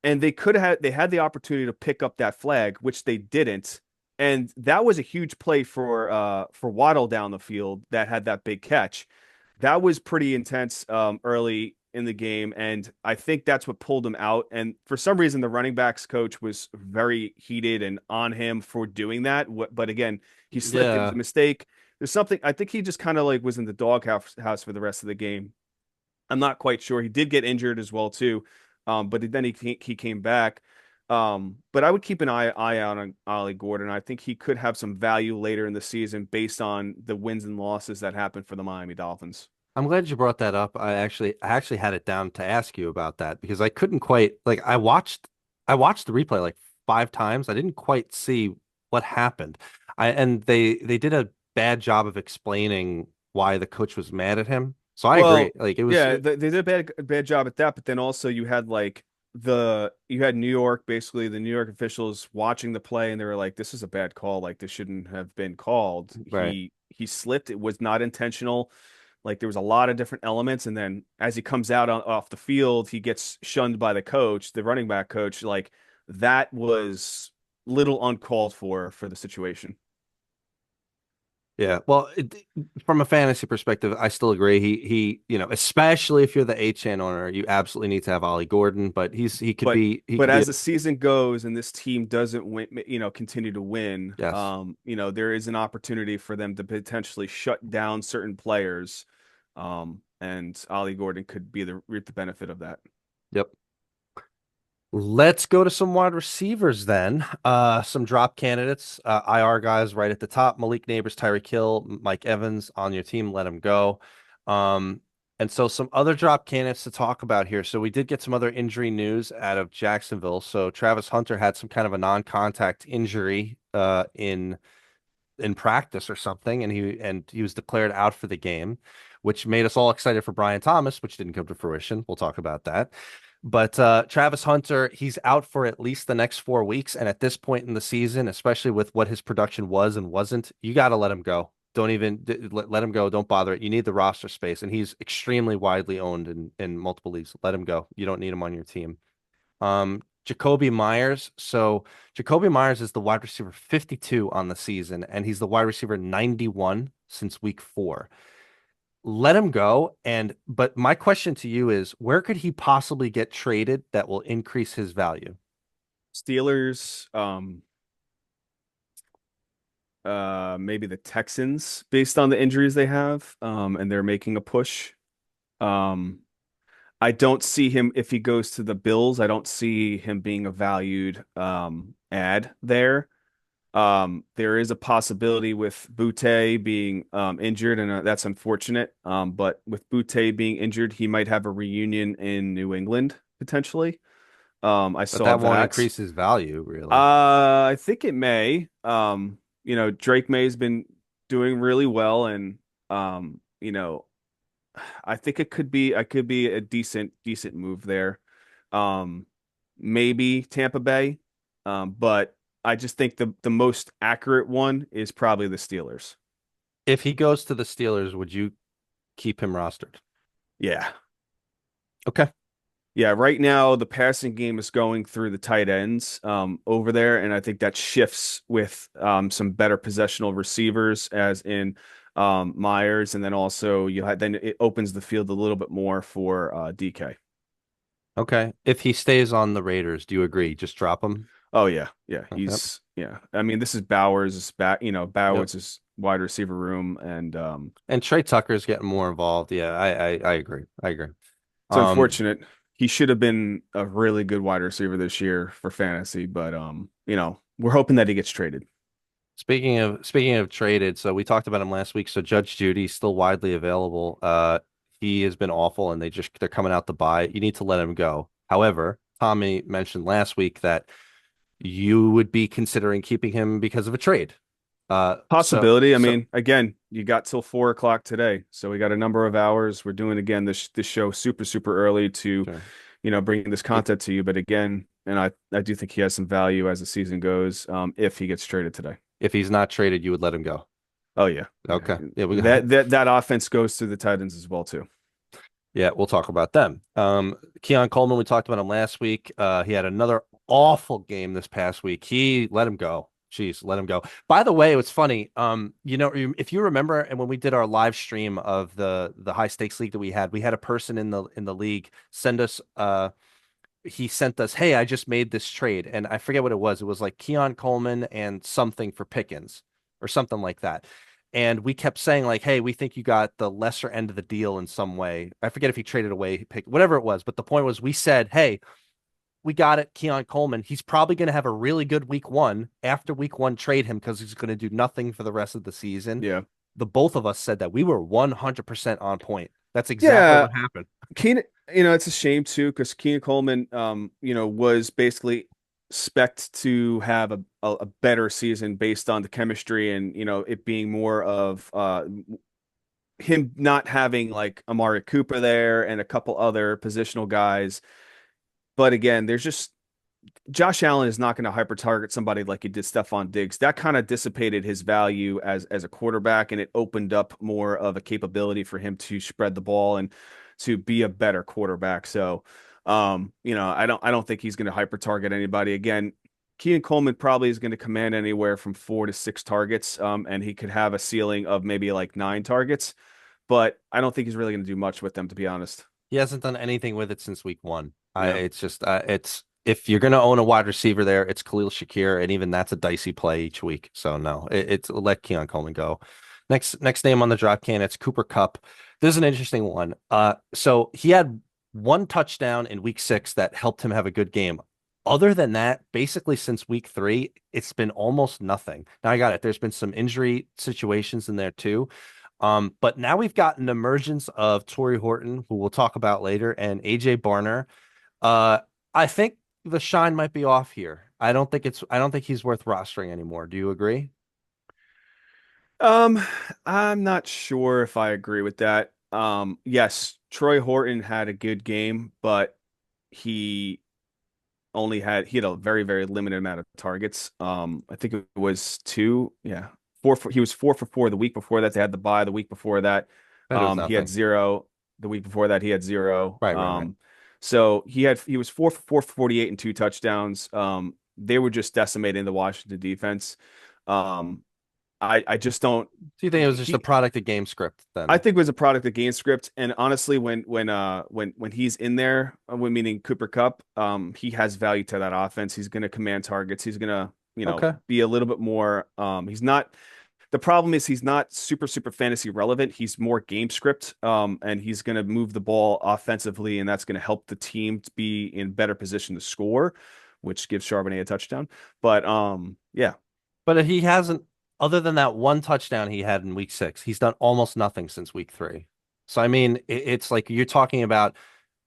And they had the opportunity to pick up that flag, which they didn't. And that was a huge play for Waddle down the field that had that big catch. That was pretty intense early in the game, and I think that's what pulled him out. And for some reason, the running backs coach was very heated and on him for doing that. But again, he slipped. It was a Yeah. mistake. There's something. I think he just kind of like was in the doghouse for the rest of the game. I'm not quite sure. He did get injured as well too, but then he came back. But I would keep an eye out on Ollie Gordon. I think he could have some value later in the season based on the wins and losses that happened for the Miami Dolphins. I'm glad you brought that up. I actually had it down to ask you about that because I couldn't quite like I watched the replay like 5 times. I didn't quite see what happened. And they did a bad job of explaining why the coach was mad at him. So I agree. Well, Like it was yeah, it, they did a bad job at that, but then also you had like you had New York, basically the New York officials watching the play, and they were like, "This is a bad call. Like this shouldn't have been called." right. He slipped. It was not intentional. Like there was a lot of different elements, and then as he comes out off the field, he gets shunned by the coach, the running back coach. Like that was little uncalled for the situation. Yeah. Well, from a fantasy perspective, I still agree. Especially if you're the 8chan owner, you absolutely need to have Ollie Gordon, but he could but be he but could be as the season goes and this team doesn't win, continue to win, yes. there is an opportunity for them to potentially shut down certain players, and Ollie Gordon could be the reap the benefit of that. Yep. Let's go to some wide receivers then. Some drop candidates, IR guys right at the top. Malik Neighbors, Tyreek Hill, Mike Evans on your team. Let him go. Um, and so some other drop candidates to talk about here. So we did get some other injury news out of Jacksonville. So Travis Hunter had some kind of a non-contact injury in practice or something, and he was declared out for the game, which made us all excited for Brian Thomas, which didn't come to fruition. We'll talk about that. But Travis Hunter, he's out for at least the next 4 weeks. And at this point in the season, especially with what his production was and wasn't, you got to let him go. Don't even let him go. Don't bother it. You need the roster space. And he's extremely widely owned in multiple leagues. Let him go. You don't need him on your team. Jacoby Myers. So Jacoby Myers is the wide receiver 52 on the season, and he's the wide receiver 91 since week 4. Let him go. But my question to you is, where could he possibly get traded that will increase his value? Steelers, maybe the Texans, based on the injuries they have, and they're making a push. Um, I don't see him if he goes to the Bills. I don't see him being a valued ad there. There is a possibility with Butte being injured, and that's unfortunate. But with Butte being injured, he might have a reunion in New England potentially. I But saw that won't that. increase his value, really. I think it may. Drake May's been doing really well, and I think I could be a decent move there. Um, Maybe Tampa Bay, but I just think the most accurate one is probably the Steelers. If he goes to the Steelers, would you keep him rostered? Yeah. Okay. Yeah, right now the passing game is going through the tight ends over there, and I think that shifts with some better possessional receivers, as in Myers, and then also then it opens the field a little bit more for DK. Okay. If he stays on the Raiders, do you agree? Just drop him. Oh yeah, yeah, Yep. yeah. I mean, this is Bowers' back, Yep. Bowers' wide receiver room, and And Trey Tucker's getting more involved. Yeah, I agree. I agree. it's Um, unfortunate. He should have been a really good wide receiver this year for fantasy, but we're hoping that he gets traded. speaking of traded, so we talked about him last week. So Judge Judy's still widely available. He has been awful, and they're coming out to buy. You need to let him go. However, Tommy mentioned last week that you would be considering keeping him because of a trade. So Possibility. I so mean, again, you got till 4 o'clock today, so we got a number of hours. We're doing again this show super early to, sure. bring this If content to you. But again, and I do think he has some value as the season goes, if he gets traded today. if he's not traded, you would let him go. Oh yeah, yeah. Okay. Yeah, we That offense goes through the Titans as well too. yeah, we'll talk about them. Keon Coleman, we talked about him last week. He had another awful game this past week. He let him go. Jeez, let him go. By the way, it was funny. If you remember, and when we did our live stream of the high stakes league that we had a person in the league send us he sent us, hey, I just made this trade, and I forget what it was. It was like Keon Coleman and something for Pickens or something like that. And we kept saying like, hey, we think you got the lesser end of the deal in some way. I forget if he traded away, he picked whatever it was, but the point was we said, hey, we got it, Keon Coleman. He's probably going to have a really good week one. After week one, trade him because he's going to do nothing for the rest of the season. Yeah. The both of us said that we were 100% on point. That's exactly Yeah. what happened. Keenan, it's a shame too, because Keenan Coleman, was basically spec'd to have a better season based on the chemistry and, it being more of him not having like Amari Cooper there and a couple other positional guys. But again, there's just Josh Allen is not going to hyper target somebody like he did Stephon Diggs. That kind of dissipated his value as a quarterback, and it opened up more of a capability for him to spread the ball and to be a better quarterback. So, I don't think he's going to hyper target anybody. Again, Kean Coleman probably is going to command anywhere from 4 to 6 targets, and he could have a ceiling of maybe like 9 targets. But I don't think he's really going to do much with them, to be honest. He hasn't done anything with it since week one. Yeah. It's just it's if you're going to own a wide receiver there, it's Khalil Shakir, and even that's a dicey play each week. So no, it's let Keon Coleman go. Next name on the drop can, it's Cooper Cup. This is an interesting one. So he had one touchdown in week 6 that helped him have a good game. Other than that, basically since week 3, it's been almost nothing. Now I got it. There's been some injury situations in there too. But now we've got an emergence of Torrey Horton, who we'll talk about later, and AJ Barner. Uh, I think the shine might be off here. I don't think he's worth rostering anymore. Do you agree? Um, I'm not sure if I agree with that. Yes, Troy Horton had a good game, but he he had a very, very limited amount of targets. I think it was two. Yeah. He was 4 for 4 the week before that. They had the bye the week before that. That was He had nothing. 0 the week before that. He had 0. Right. So he was 4 for 4 for 48 and 2 touchdowns. They were just decimating the Washington defense. Um, I just don't. Do you think it was just a He product of game script I then? think it was a product of game script, and honestly, when he's in there, when meaning Cooper Cup, he has value to that offense. He's going to command targets. He's going to Okay. be a little bit more. He's not. The problem is he's not super fantasy relevant. He's more game script, and he's going to move the ball offensively, and that's going to help the team to be in better position to score, which gives Charbonnet a touchdown. But yeah. But he hasn't, other than that one touchdown he had in week 6, he's done almost nothing since week 3. So I mean, it's like you're talking about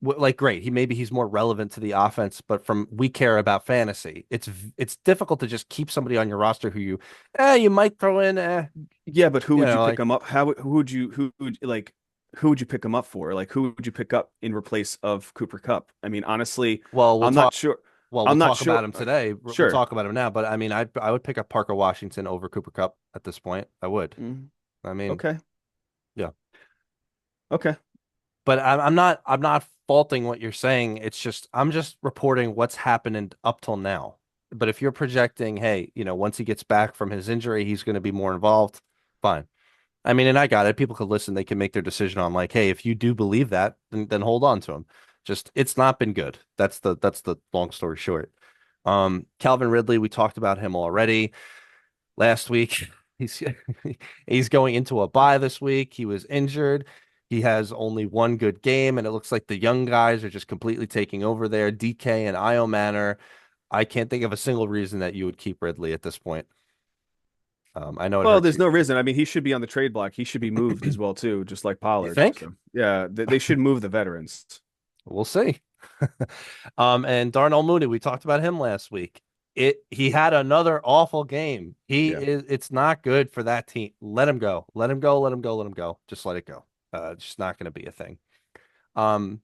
like great, he's more relevant to the offense, but from we care about fantasy. It's difficult to just keep somebody on your roster who you might throw in Yeah, but who would you pick like him up? Who would you pick him up for? Like who would you pick up in replace of Cooper Cup? I mean, honestly, well, I'm not sure. we'll I'm not talk sure. about him today. We'll Sure. talk about him now, but I mean, I would pick up Parker Washington over Cooper Cup at this point. I would. Mm, I mean, okay. yeah. Okay. But I'm not faulting what you're saying. It's just I'm just reporting what's happened up till now. But if you're projecting, hey, once he gets back from his injury, he's going to be more involved, fine. I mean, and I got it. People could listen, they can make their decision on like, hey, if you do believe that, then hold on to him. Just it's not been good. That's the long story short. Calvin Ridley, we talked about him already last week. He's he's going into a bye this week. He was injured. He has only one good game, and it looks like the young guys are just completely taking over there. DK and Io Manor. I can't think of a single reason that you would keep Ridley at this point. I know it Well, hurts there's you. no reason. I mean, he should be on the trade block. He should be moved as well too, just like You Pollard. think? So yeah, they should move the veterans. We'll see. And Darnell Mooney, we talked about him last week. He had another awful game. Yeah. It's not good for that team. Let him go. Let him go. Let him go. Let him go. Just let it go. It's just not going to be a thing. Um,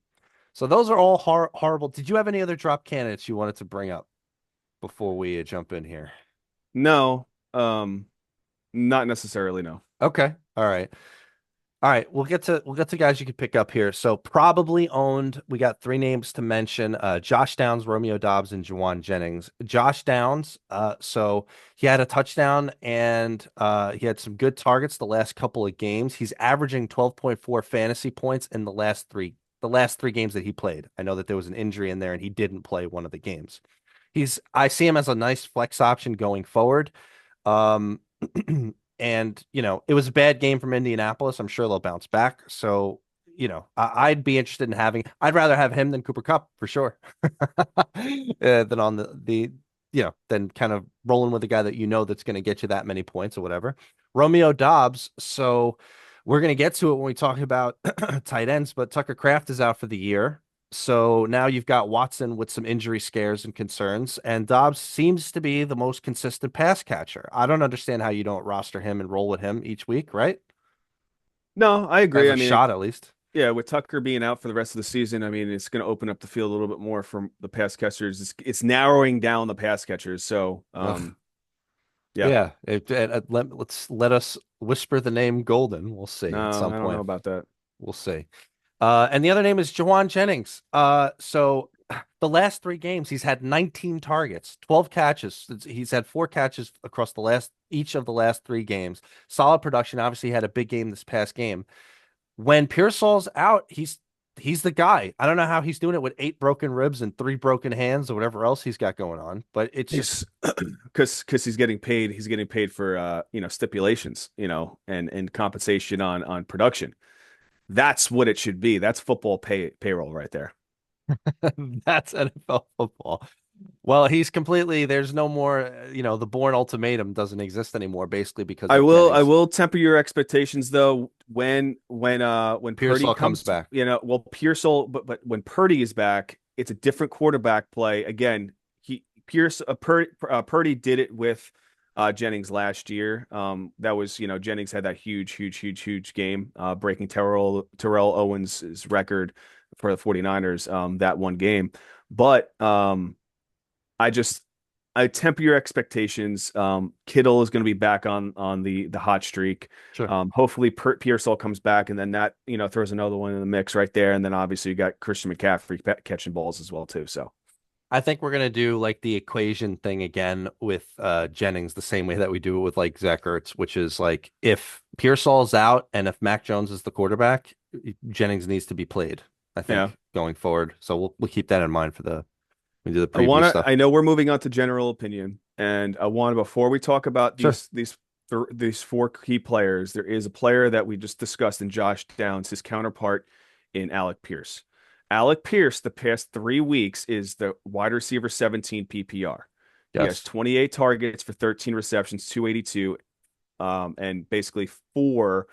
so those are all horrible. Did you have any other drop candidates you wanted to bring up before we jump in here? No, not necessarily. No. Okay. All right. All right, we'll get to guys you could pick up here. So probably owned. We got three names to mention: Josh Downs, Romeo Dobbs, and Juwan Jennings. Josh Downs, so he had a touchdown and he had some good targets the last couple of games. He's averaging 12.4 fantasy points in the last three games that he played. I know that there was an injury in there and he didn't play one of the games. I see him as a nice flex option going forward. Um, and it was a bad game from Indianapolis. I'm sure they'll bounce back. So, I'd be interested in I'd rather have him than Cooper Kupp for sure. Than on than kind of rolling with a guy that that's going to get you that many points or whatever. Romeo Dobbs. So we're going to get to it when we talk about tight ends, but Tucker Kraft is out for the year. So now you've got Watson with some injury scares and concerns, and Dobbs seems to be the most consistent pass catcher. I don't understand how you don't roster him and roll with him each week, right? No, I As agree. a I mean, shot at least. yeah, with Tucker being out for the rest of the season, I mean, it's going to open up the field a little bit more from the pass catchers. It's narrowing down the pass catchers. So, Ugh. yeah, Yeah, let us whisper the name Golden. We'll see at no, some I don't know point. about that. We'll see. And the other name is Jawan Jennings. So the last three games, he's had 19 targets, 12 catches. He's had four catches across each of the last three games. Solid production. Obviously, he had a big game this past game. When Pearsall's out, he's the guy. I don't know how he's doing it with eight broken ribs and three broken hands or whatever else he's got going on, but it's just He's because he's getting paid. He's getting paid for stipulations, and compensation on production. That's what it should be. That's football payroll right there. that's NFL football. Well, there's no more, the Bourne ultimatum doesn't exist anymore, basically because I of will I Jennings. will temper your expectations though when Purdy Pearsall comes comes, back. well Pearsall, but when Purdy is back, it's a different quarterback play. Again, Purdy did it with Jennings last year. That was, Jennings had that huge game, breaking Terrell Owens' record for the 49ers that one game. But I just I temper your expectations. Kittle is going to be back on the hot streak. Sure. Hopefully Pearsall comes back, and then that throws another one in the mix right there. And then obviously you got Christian McCaffrey catching balls as well too. So I think we're gonna do like the equation thing again with Jennings, the same way that we do it with like Zach Ertz, which is like if Pearsall's out and if Mac Jones is the quarterback, Jennings needs to be played, I yeah, think, going forward. So we'll keep that in mind for we do the preview stuff. I know we're moving on to general opinion, and I want to, before we talk about Sure. these four key players, there is a player that we just discussed in Josh Downs, his counterpart in Alec Pierce. Alec Pierce, the past 3 weeks, is the wide receiver 17 PPR. He has Yes. 28 targets for 13 receptions, 282, and basically four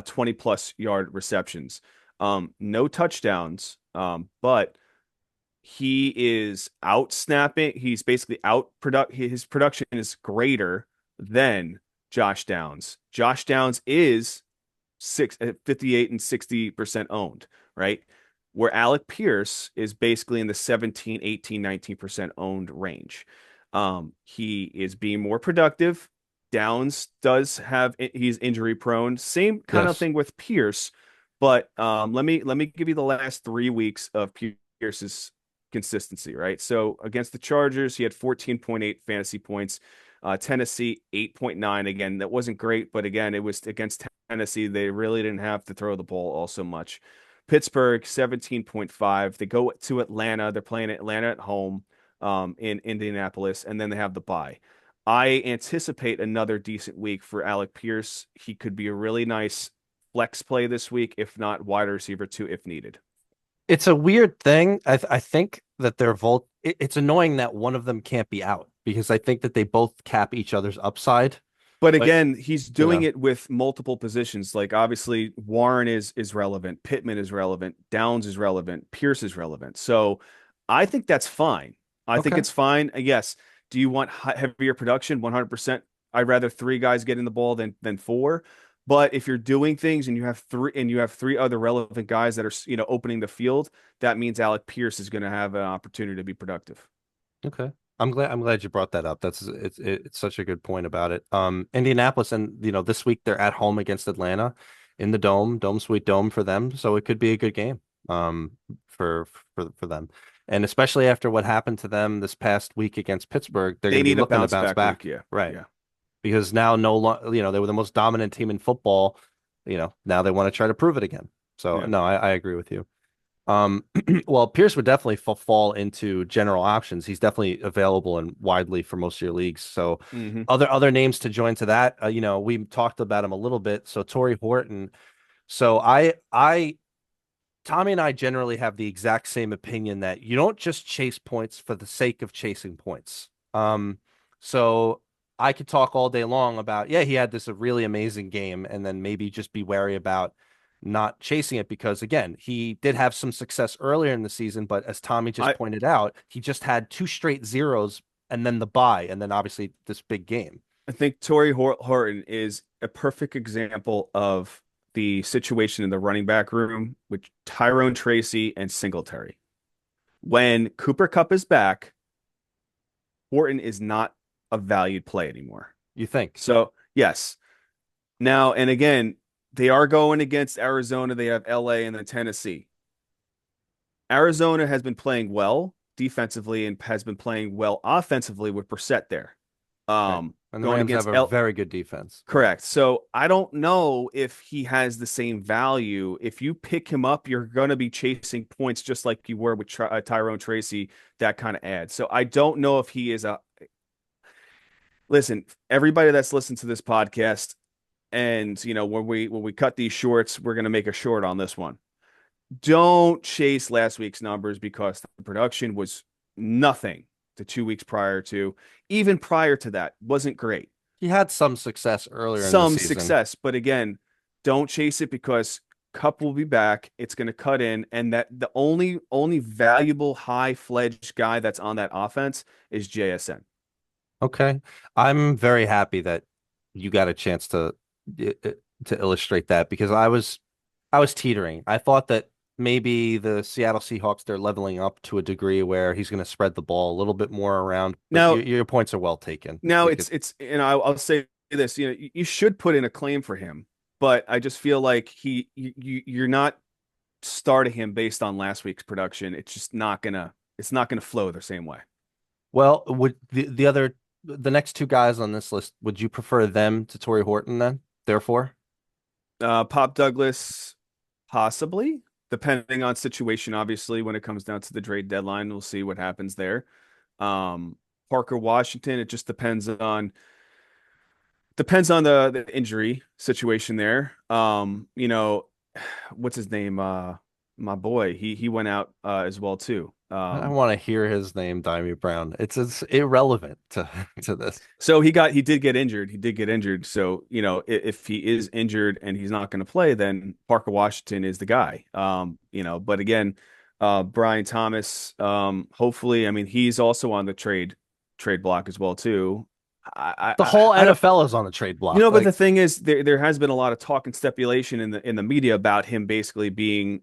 20 plus yard receptions. No touchdowns, but he is out snapping. He's basically out product. His production is greater than Josh Downs. Josh Downs is 58 and 60% owned, right? Where Alec Pierce is basically in the 17, 18, 19% owned range. He is being more productive. Downs does have he's injury prone. Same kind of Yes. thing with Pierce, but let me give you the last 3 weeks of Pierce's consistency, right? So against the Chargers, he had 14.8 fantasy points. Tennessee 8.9. Again, that wasn't great, but again, it was against Tennessee. They really didn't have to throw the ball all so much. Pittsburgh 17.5. They go to Atlanta. They're playing Atlanta at home, in Indianapolis, and then they have the bye. I anticipate another decent week for Alec Pierce. He could be a really nice flex play this week, if not wide receiver two, if needed. It's a weird thing. I think that it's annoying that one of them can't be out because I think that they both cap each other's upside. But But again, he's you doing know, it with multiple positions. Like obviously Warren is relevant, Pittman is relevant, Downs is relevant, Pierce is relevant. So I think that's fine. I think okay. it's fine. Yes. Do you want heavier production? 100%. I'd rather three guys getting the ball than four. But if you're doing things and you have three other relevant guys that are opening the field, that means Alec Pierce is going to have an opportunity to be productive. Okay. I'm glad you brought that up. It's such a good point about it. Indianapolis and this week they're at home against Atlanta. in the dome, sweet dome for them. So it could be a good game um, for for them. And especially after what happened to them this past week against Pittsburgh, they're going They to be need a looking to bounce bounce back week. back. Yeah. Right. Yeah. Because now no lo they were the most dominant team in football. Now they want to try to prove it again. So Yeah. no, I agree with you. Um, well, Pierce would definitely fall into general options. He's definitely available and widely for most of your leagues. So Hmm. other names to join to that, we talked about him a little bit. So Torrey Horton. So Tommy and I generally have the exact same opinion that you don't just chase points for the sake of chasing points. So I could talk all day long about, yeah, he had this a really amazing game, and then maybe just be wary about not chasing it because again, he did have some success earlier in the season, but as Tommy just I pointed out, he just had two straight zeros and then the bye, and then obviously this big game. I think Horton is a perfect example of the situation in the running back room with Tyrone Tracy and Singletary. When Cooper Kupp is back, Horton is not a valued play anymore. You think? So, yes. Now, and again, they are going against Arizona. They have LA and then Tennessee. Arizona has been playing well defensively and has been playing well offensively with Brissett there. Right. And the Going Rams have against a L very good defense. Correct. So I don't know if he has the same value. If you pick him up, you're going to be chasing points just like you were with Tyrone Tracy, that kind of ad. So I don't know if he is a. Listen, everybody that's listened to this podcast, and when we cut these shorts, we're going to make a short on this one. Don't chase last week's numbers because the production was nothing the 2 weeks prior to, even prior to that, wasn't great. He had some success earlier in the Some season. success, but again, don't chase it because Cup will be back. It's going to cut in, and that the only valuable high fledged guy that's on that offense is JSN. Okay. I'm very happy that you got a chance to illustrate that because I was teetering. I thought that maybe the Seattle Seahawks they're leveling up to a degree where he's going to spread the ball a little bit more around, but Now, your points are well taken. now We could it's I'll say this, you should put in a claim for him, but I just feel like you're not starting him based on last week's production. It's not gonna flow the same way. Well, would the next two guys on this list, would you prefer them to Torrey Horton then? Therefore? Pop Douglas, possibly, depending on situation. Obviously, when it comes down to the trade deadline, we'll see what happens there. Um, Parker Washington, it just depends on the injury situation there. What's his name? My boy, he went out as well too. I don't want to hear his name, Dimey Brown. It's irrelevant to to this. So he did get injured. He did get injured. So, if he is injured and he's not going to play, then Parker Washington is the guy. But again, Brian Thomas, hopefully, I mean, he's also on the trade block as well too. The whole I don't, NFL is on the trade block. but the Like, thing is, there has been a lot of talk and speculation in the media about him basically being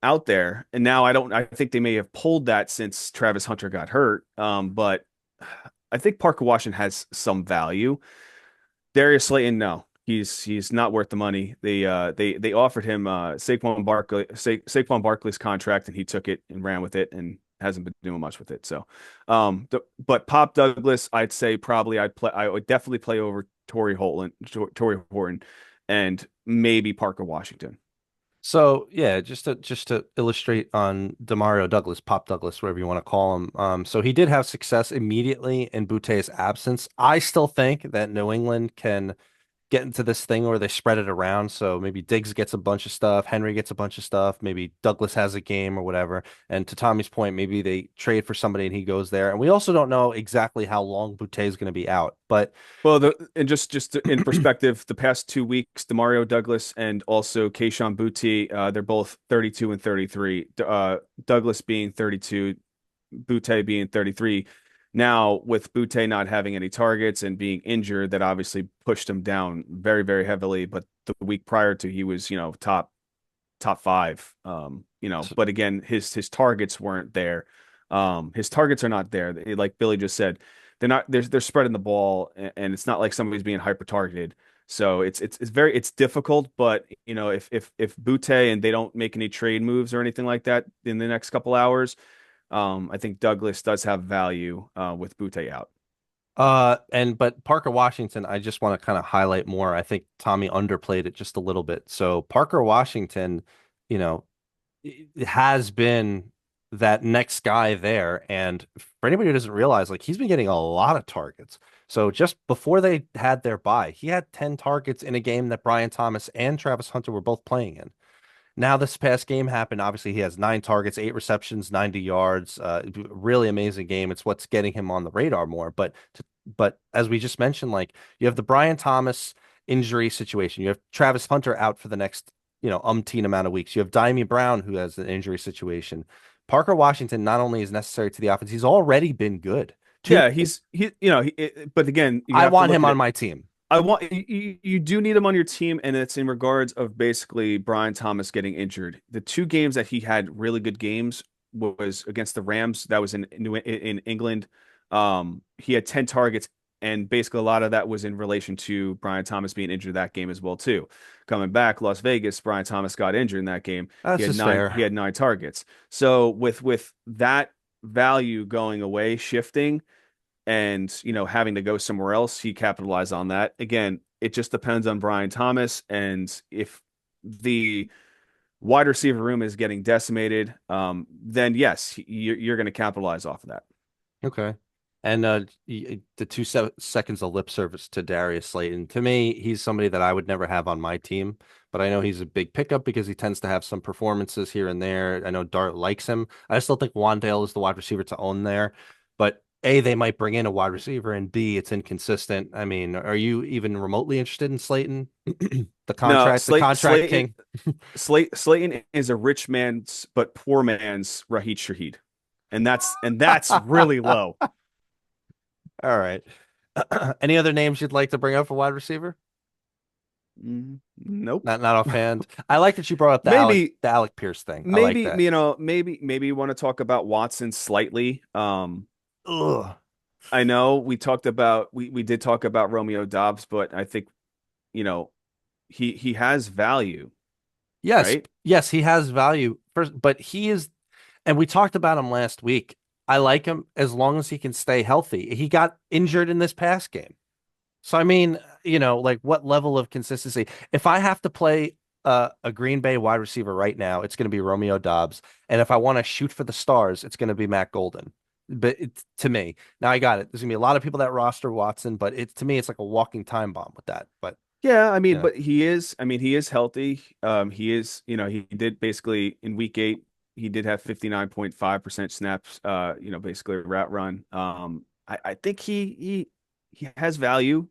out there, and now I think they may have pulled that since Travis Hunter got hurt. But I think Parker Washington has some value. Darius Slayton, no, he's not worth the money. They offered him Saquon Barkley's contract, and he took it and ran with it, and hasn't been doing much with it. So, but Pop Douglas, I'd say probably I would definitely play over Torrey Horton, and maybe Parker Washington. so yeah, just to illustrate on Demario Douglas, Pop Douglas, whatever you want to call him. So he did have success immediately in Boute's absence. I still think that New England can get into this thing where they spread it around. So maybe Diggs gets a bunch of stuff, Henry gets a bunch of stuff, maybe Douglas has a game or whatever. And to Tommy's point, maybe they trade for somebody and he goes there. And we also don't know exactly how long Boutte is going to be out, but Well, and just in perspective, the past 2 weeks, Demario Douglas and also Kayshon Boutte, they're both 32 and 33. Douglas being 32, Boutte being 33. Now, with Boutte not having any targets and being injured, that obviously pushed him down very, very heavily. But the week prior to, he was, top five. But again, his targets weren't there. His targets are not there. Like Billy just said, they're not. They're spreading the ball, and it's not like somebody's being hyper targeted. So it's difficult, but if Butte and they don't make any trade moves or anything like that in the next couple hours, I think Douglas does have value with Butte out. But Parker Washington, I just want to kind of highlight more. I think Tommy underplayed it just a little bit. So Parker Washington, you know, has been that next guy there. And for anybody who doesn't realize, like he's been getting a lot of targets. So just before they had their bye, he had 10 targets in a game that Brian Thomas and Travis Hunter were both playing in. Now this past game happened. Obviously, he has 9 targets, 8 receptions, 90 yards. Really amazing game. It's what's getting him on the radar more. But as we just mentioned, like you have the Brian Thomas injury situation. You have Travis Hunter out for the next, umpteen amount of weeks. You have Dimey Brown who has an injury situation. Parker Washington not only is necessary to the offense, he's already been good. Two, Yeah, but again, you I have to want look him at on it. my team. You do need him on your team, and it's in regards of basically Brian Thomas getting injured. The two games that he had really good games was against the Rams. That was in England. He had 10 targets, and basically a lot of that was in relation to Brian Thomas being injured that game as well too. Coming back, Las Vegas, Brian Thomas got injured in that game. That's just He fair. had 9 targets. So with that value going away, shifting and having to go somewhere else, he capitalized on that. Again, it just depends on Brian Thomas, and if the wide receiver room is getting decimated, then yes, you're going to capitalize off of that. Okay. And the 2 seconds of lip service to Darius Slayton. To me, he's somebody that I would never have on my team, but I know he's a big pickup because he tends to have some performances here and there. I know Dart likes him. I still think Wandale is the wide receiver to own there, but A, they might bring in a wide receiver, and B, it's inconsistent. I mean, are you even remotely interested in Slayton? No, The contract king. Slayton is a rich man's but poor man's Rahid Shaheed, and that's really low. All right. Any other names you'd like to bring up for wide receiver? Nope. Not offhand. I like that you brought up Maybe the Alec Pierce thing. I like maybe that. maybe you want to talk about Watson slightly. Ugh. I know we did talk about Romeo Dobbs, but I think you know he has value, Yes, right? yes, he has value first, but he is, and we talked about him last week. I like him as long as he can stay healthy. He got injured in this past game. So I mean, like what level of consistency? If I have to play a Green Bay wide receiver right now, it's going to be Romeo Dobbs, and if I want to shoot for the stars, it's going to be Matt Golden. But to me, now I got it. There's gonna be a lot of people that roster Watson, but to me, it's like a walking time bomb with that. But Yeah, I you mean, know, but he is healthy. He is, he did basically in week 8, he did have 59.5% snaps, basically a route run. I think he has value.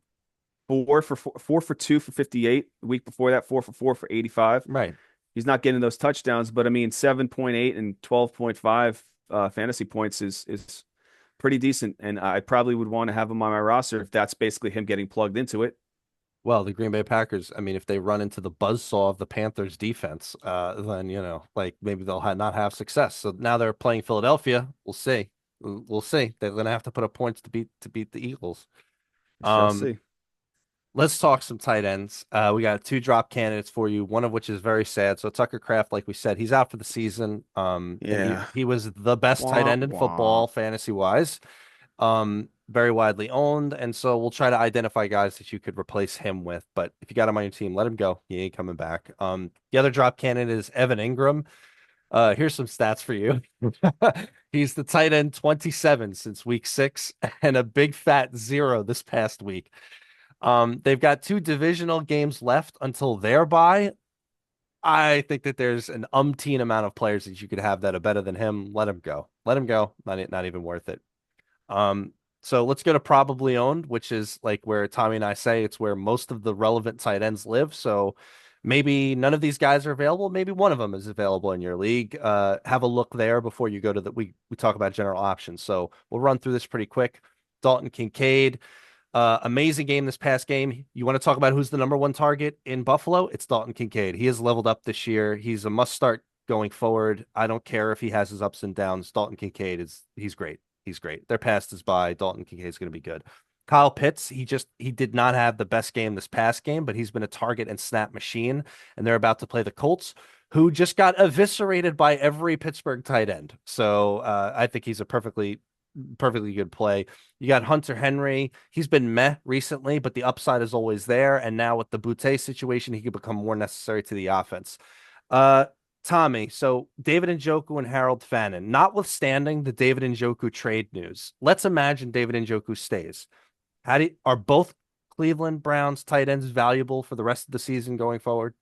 4 for 2 for 58. The week before that, 4 for 4 for 85. right. He's not getting those touchdowns, but I mean, 7.8 and 12.5 fantasy points is pretty decent, and I probably would want to have him on my roster if that's basically him getting plugged into it. Well, the Green Bay Packers, I mean, if they run into the buzzsaw of the Panthers defense, then, like maybe they'll not have success. So now they're playing Philadelphia. We'll see. We'll see. They're going to have to put up points to beat the Eagles. We shall Um, see. let's talk some tight ends. We got 2 drop candidates for you, one of which is very sad. So Tucker Kraft, like we said, he's out for the season. And Yeah. he was the best tight Wah, end in wah. football, fantasy wise. Very widely owned, and so we'll try to identify guys that you could replace him with. But if you got him on your team, let him go. He ain't coming back. The other drop candidate is Evan Ingram. Here's some stats for you. He's the tight end 27 since week 6 and a big fat 0 this past week. They've got 2 divisional games left until their bye. I think that there's an umpteen amount of players that you could have that are better than him. Let him go. Let him go. Not even worth it. Um, so let's go to probably owned, which is like where Tommy and I say it's where most of the relevant tight ends live. So maybe none of these guys are available. Maybe one of them is available in your league. Have a look there before you go to we talk about general options. So we'll run through this pretty quick. Dalton Kincaid, amazing game this past game. You want to talk about who's the number 1 target in Buffalo? It's Dalton Kincaid. He has leveled up this year. He's a must start going forward. I don't care if he has his ups and downs. Dalton Kincaid he's great. He's great. Their past is by. Dalton Kincaid is going to be good. Kyle Pitts, he did not have the best game this past game, but he's been a target and snap machine, and they're about to play the Colts, who just got eviscerated by every Pittsburgh tight end. So I think he's a perfectly good play. You got Hunter Henry. He's been meh recently, but the upside is always there. And now with the Butte situation, he could become more necessary to the offense. Uh, Tommy, so David Njoku and Harold Fannin, notwithstanding the David Njoku trade news, let's imagine David Njoku stays. Are both Cleveland Browns tight ends valuable for the rest of the season going forward?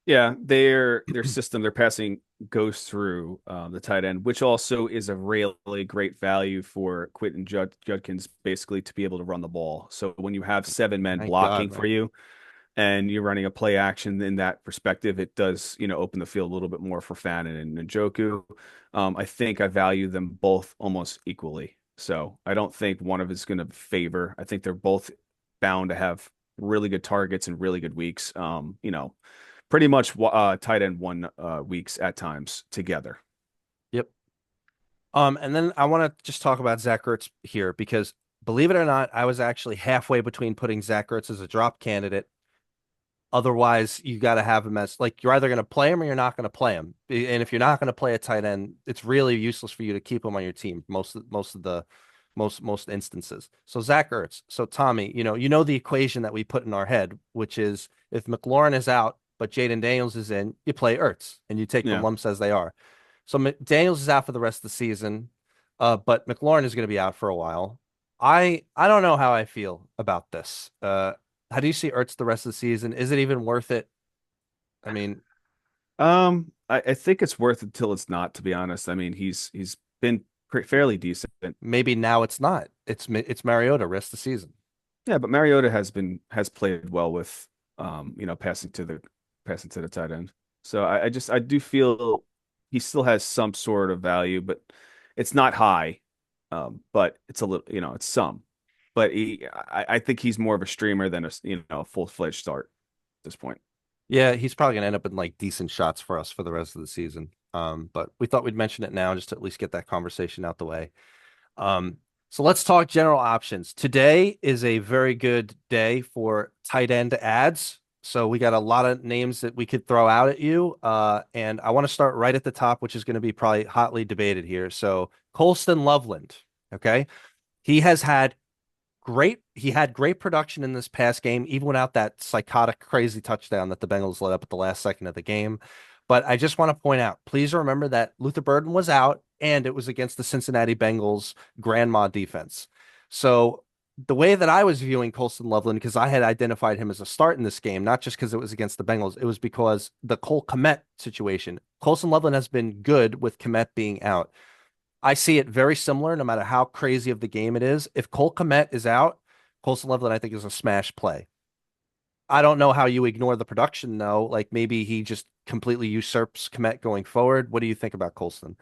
Yeah, their system, their passing goes through the tight end, which also is a really great value for Quentin Judkins, basically to be able to run the ball. So when you have seven men Thank God, blocking for man. you and you're running a play action in that perspective, it does, open the field a little bit more for Fannin and Njoku. I think I value them both almost equally. So I don't think one of is going to favor. I think they're both bound to have really good targets and really good weeks. Pretty much tight end one weeks at times together. Yep. And then I want to just talk about Zach Ertz here because believe it or not, I was actually halfway between putting Zach Ertz as a drop candidate. Otherwise, you got to have him as like you're either going to play him or you're not going to play him. And if you're not going to play a tight end, it's really useless for you to keep him on your team most of the most instances. So Zach Ertz. So Tommy, you know the equation that we put in our head, which is if McLaurin is out but Jaden Daniels is in, you play Ertz and you take the Yeah. lumps as they are. So Daniels is out for the rest of the season, but McLaurin is going to be out for a while. I don't know how I feel about this. How do you see Ertz the rest of the season? Is it even worth it? I mean, I think it's worth it till it's not, to be honest. I mean, he's been fairly decent. maybe now it's not. It's Mariota rest of the season. Yeah, but Mariota has played well with passing to the tight end. So I do feel he still has some sort of value, but it's not high. But it's a little, it's some. But I think he's more of a streamer than a full-fledged start at this point. Yeah, he's probably gonna end up in like decent shots for us for the rest of the season. But we thought we'd mention it now just to at least get that conversation out the way. Um, so let's talk general options. Today is a very good day for tight end ads. So we got a lot of names that we could throw out at you. And I want to start right at the top, which is going to be probably hotly debated here. So Colston Loveland, okay? He has had he had great production in this past game, even without that psychotic, crazy touchdown that the Bengals let up at the last second of the game. But I just want to point out, please remember that Luther Burden was out and it was against the Cincinnati Bengals grandma defense. So the way that I was viewing Colston Loveland, because I had identified him as a start in this game, not just because it was against the Bengals, it was because the Cole Kmet situation. Colston Loveland has been good with Kmet being out. I see it very similar no matter how crazy of the game it is. If Cole Kmet is out, Colston Loveland, I think, is a smash play. I don't know how you ignore the production, though. Like maybe he just completely usurps Kmet going forward. What do you think about Colston?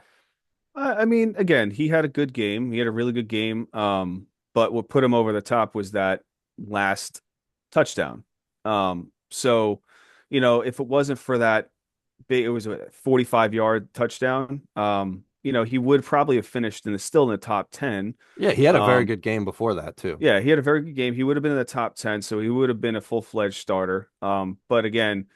I mean, again, he had a good game. He had a really good game. But what put him over the top was that last touchdown. So, if it wasn't for that big, it was a 45-yard touchdown. He would probably have finished still in the top 10. Yeah, he had a very Um, good game before that, too. yeah, he had a very good game. He would have been in the top 10, so he would have been a full-fledged starter. But again,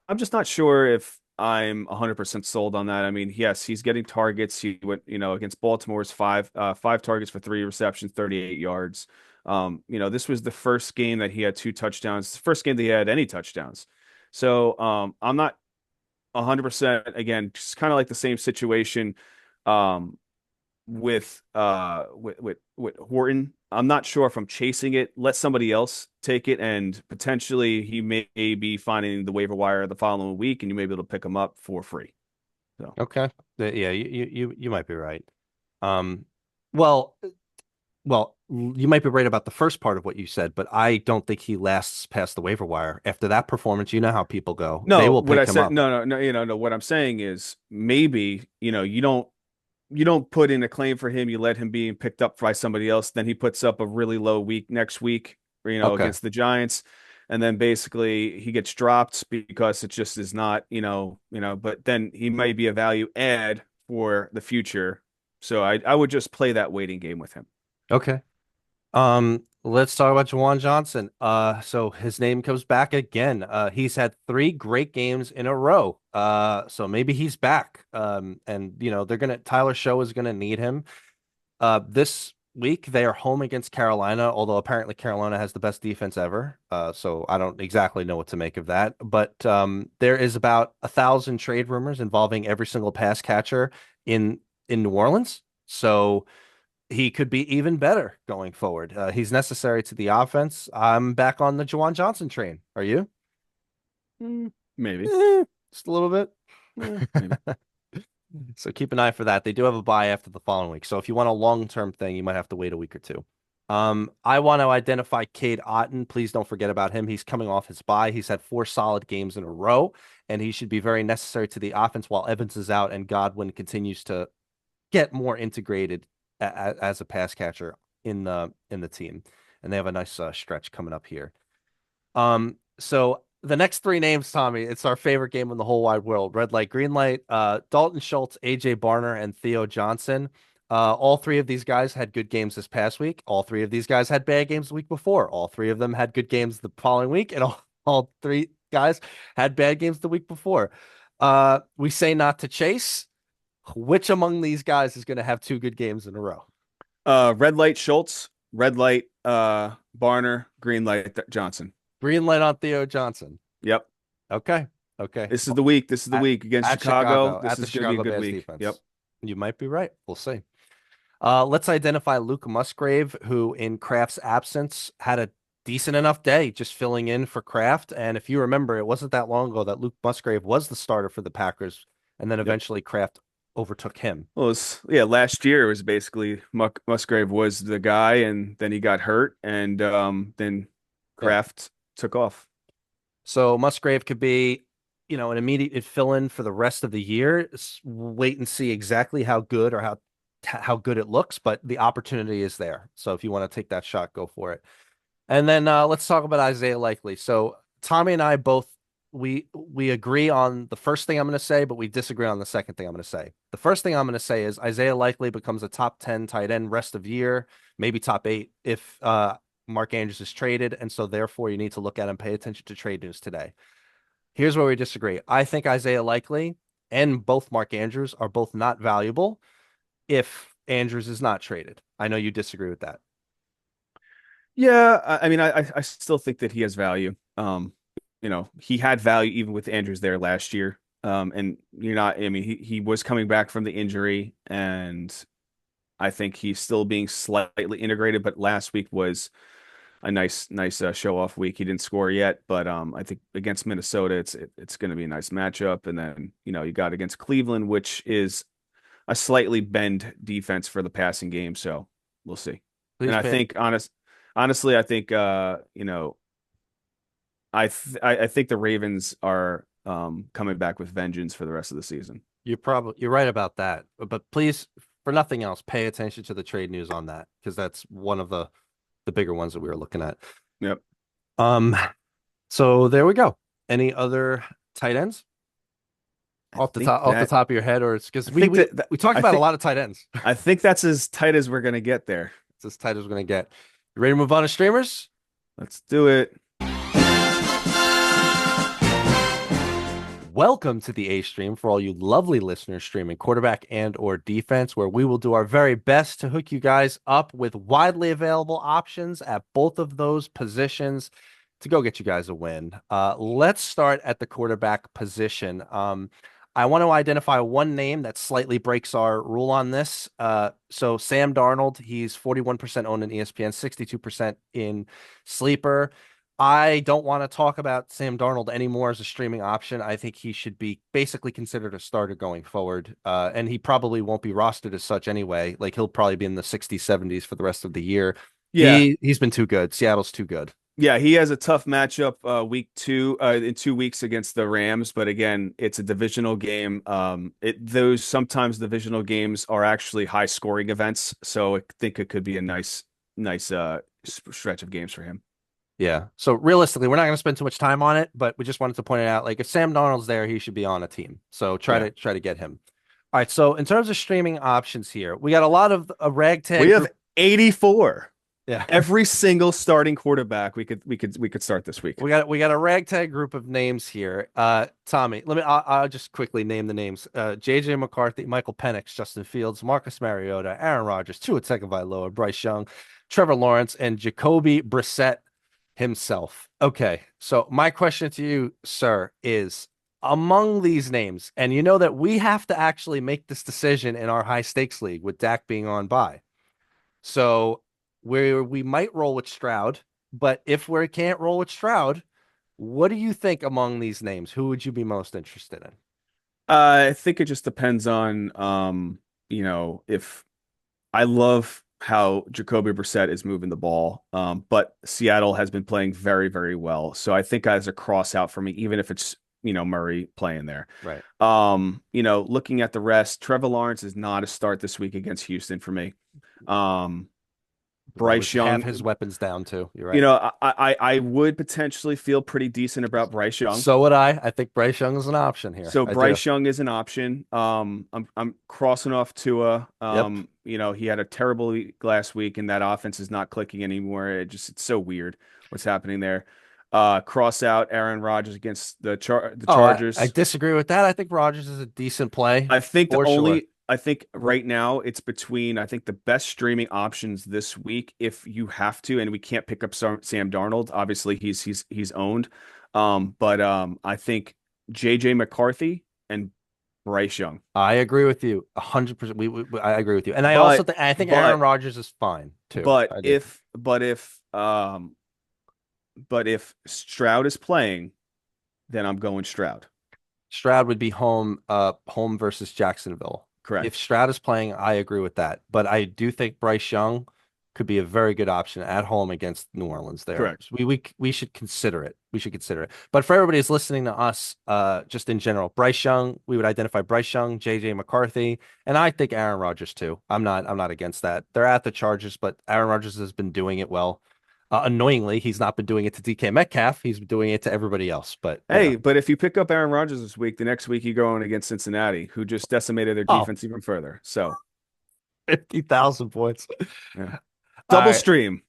I'm just not sure if I'm 100% sold on that. I mean, yes, he's getting targets. He went, against Baltimore's five targets for 3 receptions, 38 yards. This was the first game that he had 2 touchdowns. The first game that he had any touchdowns. So, I'm not 100%. Again, just kind of like the same situation. Um, with Horton. I'm not sure if I'm chasing it. Let somebody else take it, and potentially he may be finding the waiver wire the following week, and you may be able to pick him up for free. So Okay. Yeah, you might be right. Um, well, you might be right about the first part of what you said, but I don't think he lasts past the waiver wire. After that performance, you know how people go. They no, will what I pick him said, up. no, no, no, no. What I'm saying is maybe you don't put in a claim for him. You let him be picked up by somebody else. Then he puts up a really low week next week, Okay. against the Giants, and then basically he gets dropped because it just is not, But then he might be a value add for the future. So I would just play that waiting game with him. Okay. Let's talk about Juwan Johnson. So his name comes back again. He's had three great games in a row. So maybe he's back. And Tyler Show is gonna need him. This week they are home against Carolina, although apparently Carolina has the best defense ever. So I don't exactly know what to make of that. But there is about 1,000 trade rumors involving every single pass catcher in New Orleans. So he could be even better going forward. He's necessary to the offense. I'm back on the Juwan Johnson train. Are you? Maybe. Just a little bit. Maybe. So keep an eye for that. They do have a bye after the following week. So if you want a long-term thing, you might have to wait a week or two. I want to identify Cade Otton. Please don't forget about him. He's coming off his bye. He's had 4 solid games in a row, and he should be very necessary to the offense while Evans is out and Godwin continues to get more integrated as a pass catcher in the team. And they have a nice stretch coming up here. So the next three names, Tommy, it's our favorite game in the whole wide world. Red light, green light. Dalton Schultz, AJ Barner, and Theo Johnson. All three of these guys had good games this past week. All three of these guys had bad games the week before. All three of them had good games the following week, and all three guys had bad games the week before. We say not to chase. Which among these guys is going to have 2 good games in a row? Red light Schultz, red light Barner, green light Johnson. Green light on Theo Johnson. Yep. Okay. Okay. This is the week. This is the week against Chicago. This at the is going to be Chicago a good Bears week. defense. Yep. You might be right. We'll see. Let's identify Luke Musgrave, who in Kraft's absence had a decent enough day just filling in for Kraft. And if you remember, it wasn't that long ago that Luke Musgrave was the starter for the Packers, and then Yep. eventually Kraft overtook him. Well, last year it was basically Musgrave was the guy, and then he got hurt, and then Yeah. Kraft took off. So Musgrave could be, an immediate fill in for the rest of the year. Wait and see exactly how good or how good it looks, but the opportunity is there. So if you want to take that shot, go for it. And then let's talk about Isaiah Likely. So Tommy and I both we agree on the first thing I'm going to say, but we disagree on the second thing I'm going to say. The first thing I'm going to say is Isaiah Likely becomes a top 10 tight end rest of year, maybe top 8 if Mark Andrews is traded, and so therefore you need to look at and pay attention to trade news today. Here's where we disagree. I think Isaiah Likely and both Mark Andrews are both not valuable if Andrews is not traded. I know you disagree with that. Yeah, I mean, I still think that he has value. He had value even with Andrews there last year. And you're not, I mean, he was coming back from the injury, and I think he's still being slightly integrated, but last week was a nice show off week. He didn't score yet, but I think against Minnesota, it's going to be a nice matchup. And then you got against Cleveland, which is a slightly bend defense for the passing game. So we'll see. Please And I pay. think honestly, I think I think the Ravens are coming back with vengeance for the rest of the season. You're right about that. But please, for nothing else, pay attention to the trade news on that because that's one of the bigger ones that we were looking at. Yep. Um, so there we go. Any other tight ends off the top of your head, or it's because I we think we that we talked I about a think lot of tight ends. I think that's as tight as we're gonna get there. It's as tight as we're gonna get. You ready to move on to streamers? Let's do it. Welcome to the A stream for all you lovely listeners streaming quarterback and or defense, where we will do our very best to hook you guys up with widely available options at both of those positions to go get you guys a win. Let's start at the quarterback position. I want to identify one name that slightly breaks our rule on this. So Sam Darnold, he's 41% owned in ESPN, 62% in Sleeper. I don't want to talk about Sam Darnold anymore as a streaming option. I think he should be basically considered a starter going forward. And he probably won't be rostered as such anyway. Like he'll probably be in the 60s, 70s for the rest of the year. Yeah. He's been too good. Seattle's too good. Yeah, he has a tough matchup week 2 in 2 weeks against the Rams, but again, it's a divisional game. Those sometimes divisional games are actually high scoring events, so I think it could be a nice stretch of games for him. Yeah. So realistically, we're not going to spend too much time on it, but we just wanted to point it out. Like if Sam Darnold's there, he should be on a team. So Yeah. try to get him. All right. So in terms of streaming options here, we got a lot of a ragtag We have group. 84. Yeah. Every single starting quarterback we could start this week. We got a ragtag group of names here. Tommy, I'll just quickly name the names. JJ McCarthy, Michael Penix, Justin Fields, Marcus Mariota, Aaron Rodgers, Tua Tagovailoa, Bryce Young, Trevor Lawrence, and Jacoby Brissett himself. Okay, so my question to you, sir, is among these names, and you know that we have to actually make this decision in our high stakes league with Dak being on bye. So we might roll with Stroud, but if we can't roll with Stroud, what do you think among these names? Who would you be most interested in? I think it just depends on, if I love how Jacoby Brissett is moving the ball, but Seattle has been playing very, very well. So I think as a cross out for me, even if it's, Murray playing there. Right. Looking at the rest, Trevor Lawrence is not a start this week against Houston for me. Um, That was Bryce half Young, his weapons down too. You're right. I would potentially feel pretty decent about Bryce Young. So would I. I think Bryce Young is an option here. So I do. Bryce Young is an option. I'm crossing off Tua. Yep. He had a terrible week last week, and that offense is not clicking anymore. It's so weird what's happening there. Cross out Aaron Rodgers against the Oh, I Chargers. disagree with that. I think Rodgers is a decent play for sure. I think right now it's between, I think, the best streaming options this week if you have to, and we can't pick up Sam Darnold. Obviously, he's owned. But I think JJ McCarthy and Bryce Young. I agree with you 100%. I agree with you. And I also But think I think Aaron but Rodgers is fine too. but I do. if Stroud is playing, then I'm going Stroud. Stroud would be home versus Jacksonville. If Correct. Stroud is playing, I agree with that. But I do think Bryce Young could be a very good option at home against New Orleans there. Correct. So we should consider it. We should consider it. But for everybody who's listening to us, just in general, Bryce Young, we would identify Bryce Young, JJ McCarthy, and I think Aaron Rodgers too. I'm not against that. They're at the Chargers, but Aaron Rodgers has been doing it well. Annoyingly, he's not been doing it to DK Metcalf. He's been doing it to everybody else. But Hey, but if you pick up Aaron Rodgers this week, the next week you're going against Cincinnati, who just decimated their oh, defense even further. So, 50,000 points. yeah. All Double right. stream.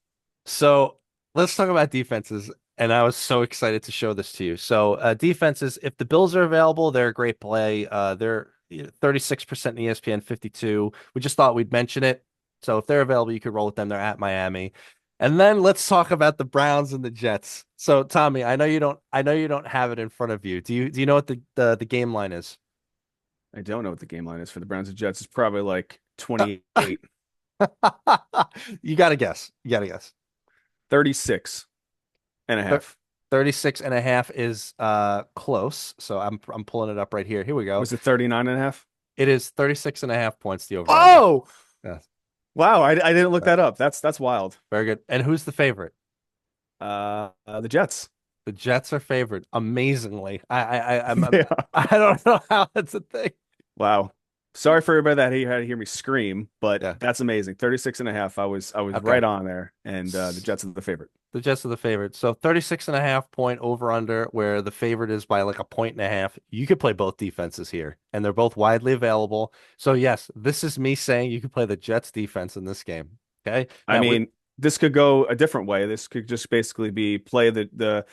So let's talk about defenses. And I was so excited to show this to you. So defenses, if the Bills are available, they're a great play. They're 36% in ESPN, 52. We just thought we'd mention it. So if they're available, you could roll with them. They're at Miami. And then let's talk about the Browns and the Jets. So Tommy, I know you don't have it in front of you. Do you know what the game line is? I don't know what the game line is for the Browns and Jets. It's probably like 28, You got to guess. You got to guess. 36 and a Thir- half. 36 and a half is close. So I'm pulling it up right here. Here we go. Was it 39 and a half? It is 36 and a half points the over under. Oh, Yes. wow. I didn't look Right. that up. That's wild. Very good. And who's the favorite? The Jets. The Jets are favored amazingly. I'm Yeah. I don't know how that's a thing. Wow. Sorry for everybody that had to hear me scream, but Yeah. that's amazing. 36 and a half. I was Okay. right on there. And the Jets are the favorite. The Jets are the favorite. So 36 and a half point over under where the favorite is by like a point and a half. You could play both defenses here and they're both widely available. So yes, this is me saying you could play the Jets defense in this game. Okay. I Now mean, this could go a different way. This could just basically be play the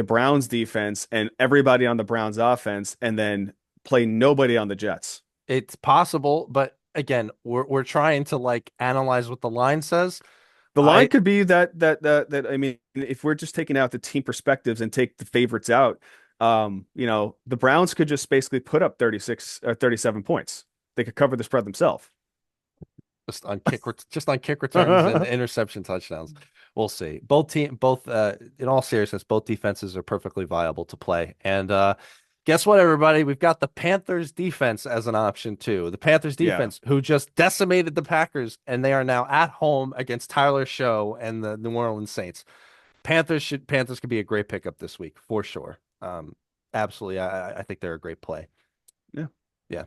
Browns defense and everybody on the Browns offense, and then play nobody on the Jets. it's possible, but again, we're trying to like analyze what the line says. The line I could be that I mean, if we're just taking out the team perspectives and take the favorites out, the Browns could just basically put up 36 or 37 points. They could cover the spread themselves. just on kick returns and interception touchdowns. We'll see. Both in all seriousness, both defenses are perfectly viable to play. And guess what, everybody? We've got the Panthers defense as an option too. The Panthers Yeah. defense, who just decimated the Packers, and they are now at home against Tyler Show and the New Orleans Saints. Panthers could be a great pickup this week for sure. Absolutely. I think they're a great play. Yeah. Yeah.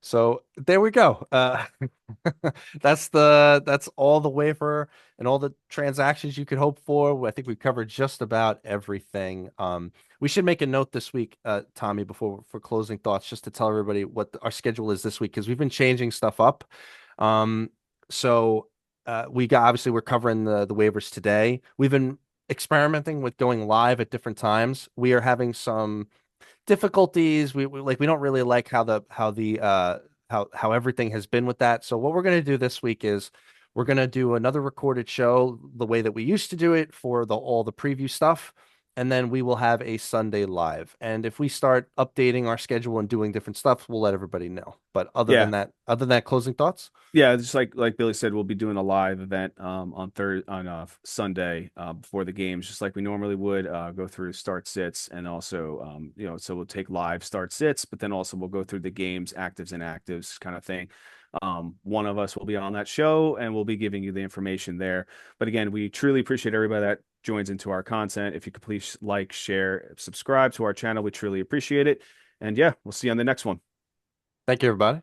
So there we go. That's all the waiver and all the transactions you could hope for. I think we've covered just about everything. We should make a note this week, Tommy, for closing thoughts, just to tell everybody what our schedule is this week because we've been changing stuff up. So we're covering the waivers today. We've been experimenting with going live at different times. We are having some difficulties. We don't really like how everything has been with that. So what we're going to do this week is we're going to do another recorded show the way that we used to do it for the all the preview stuff. And then we will have a Sunday live. And if we start updating our schedule and doing different stuff, we'll let everybody know. But Yeah. other than that, closing thoughts? Yeah, just like Billy said, we'll be doing a live event on Thursday on Sunday before the games, just like we normally would. Go through start sits and also so we'll take live start sits, but then also we'll go through the games, actives and actives kind of thing. One of us will be on that show and we'll be giving you the information there. But again, we truly appreciate everybody that joins into our content. If you could please like, share, subscribe to our channel, we truly appreciate it. And yeah, we'll see you on the next one. Thank you, everybody.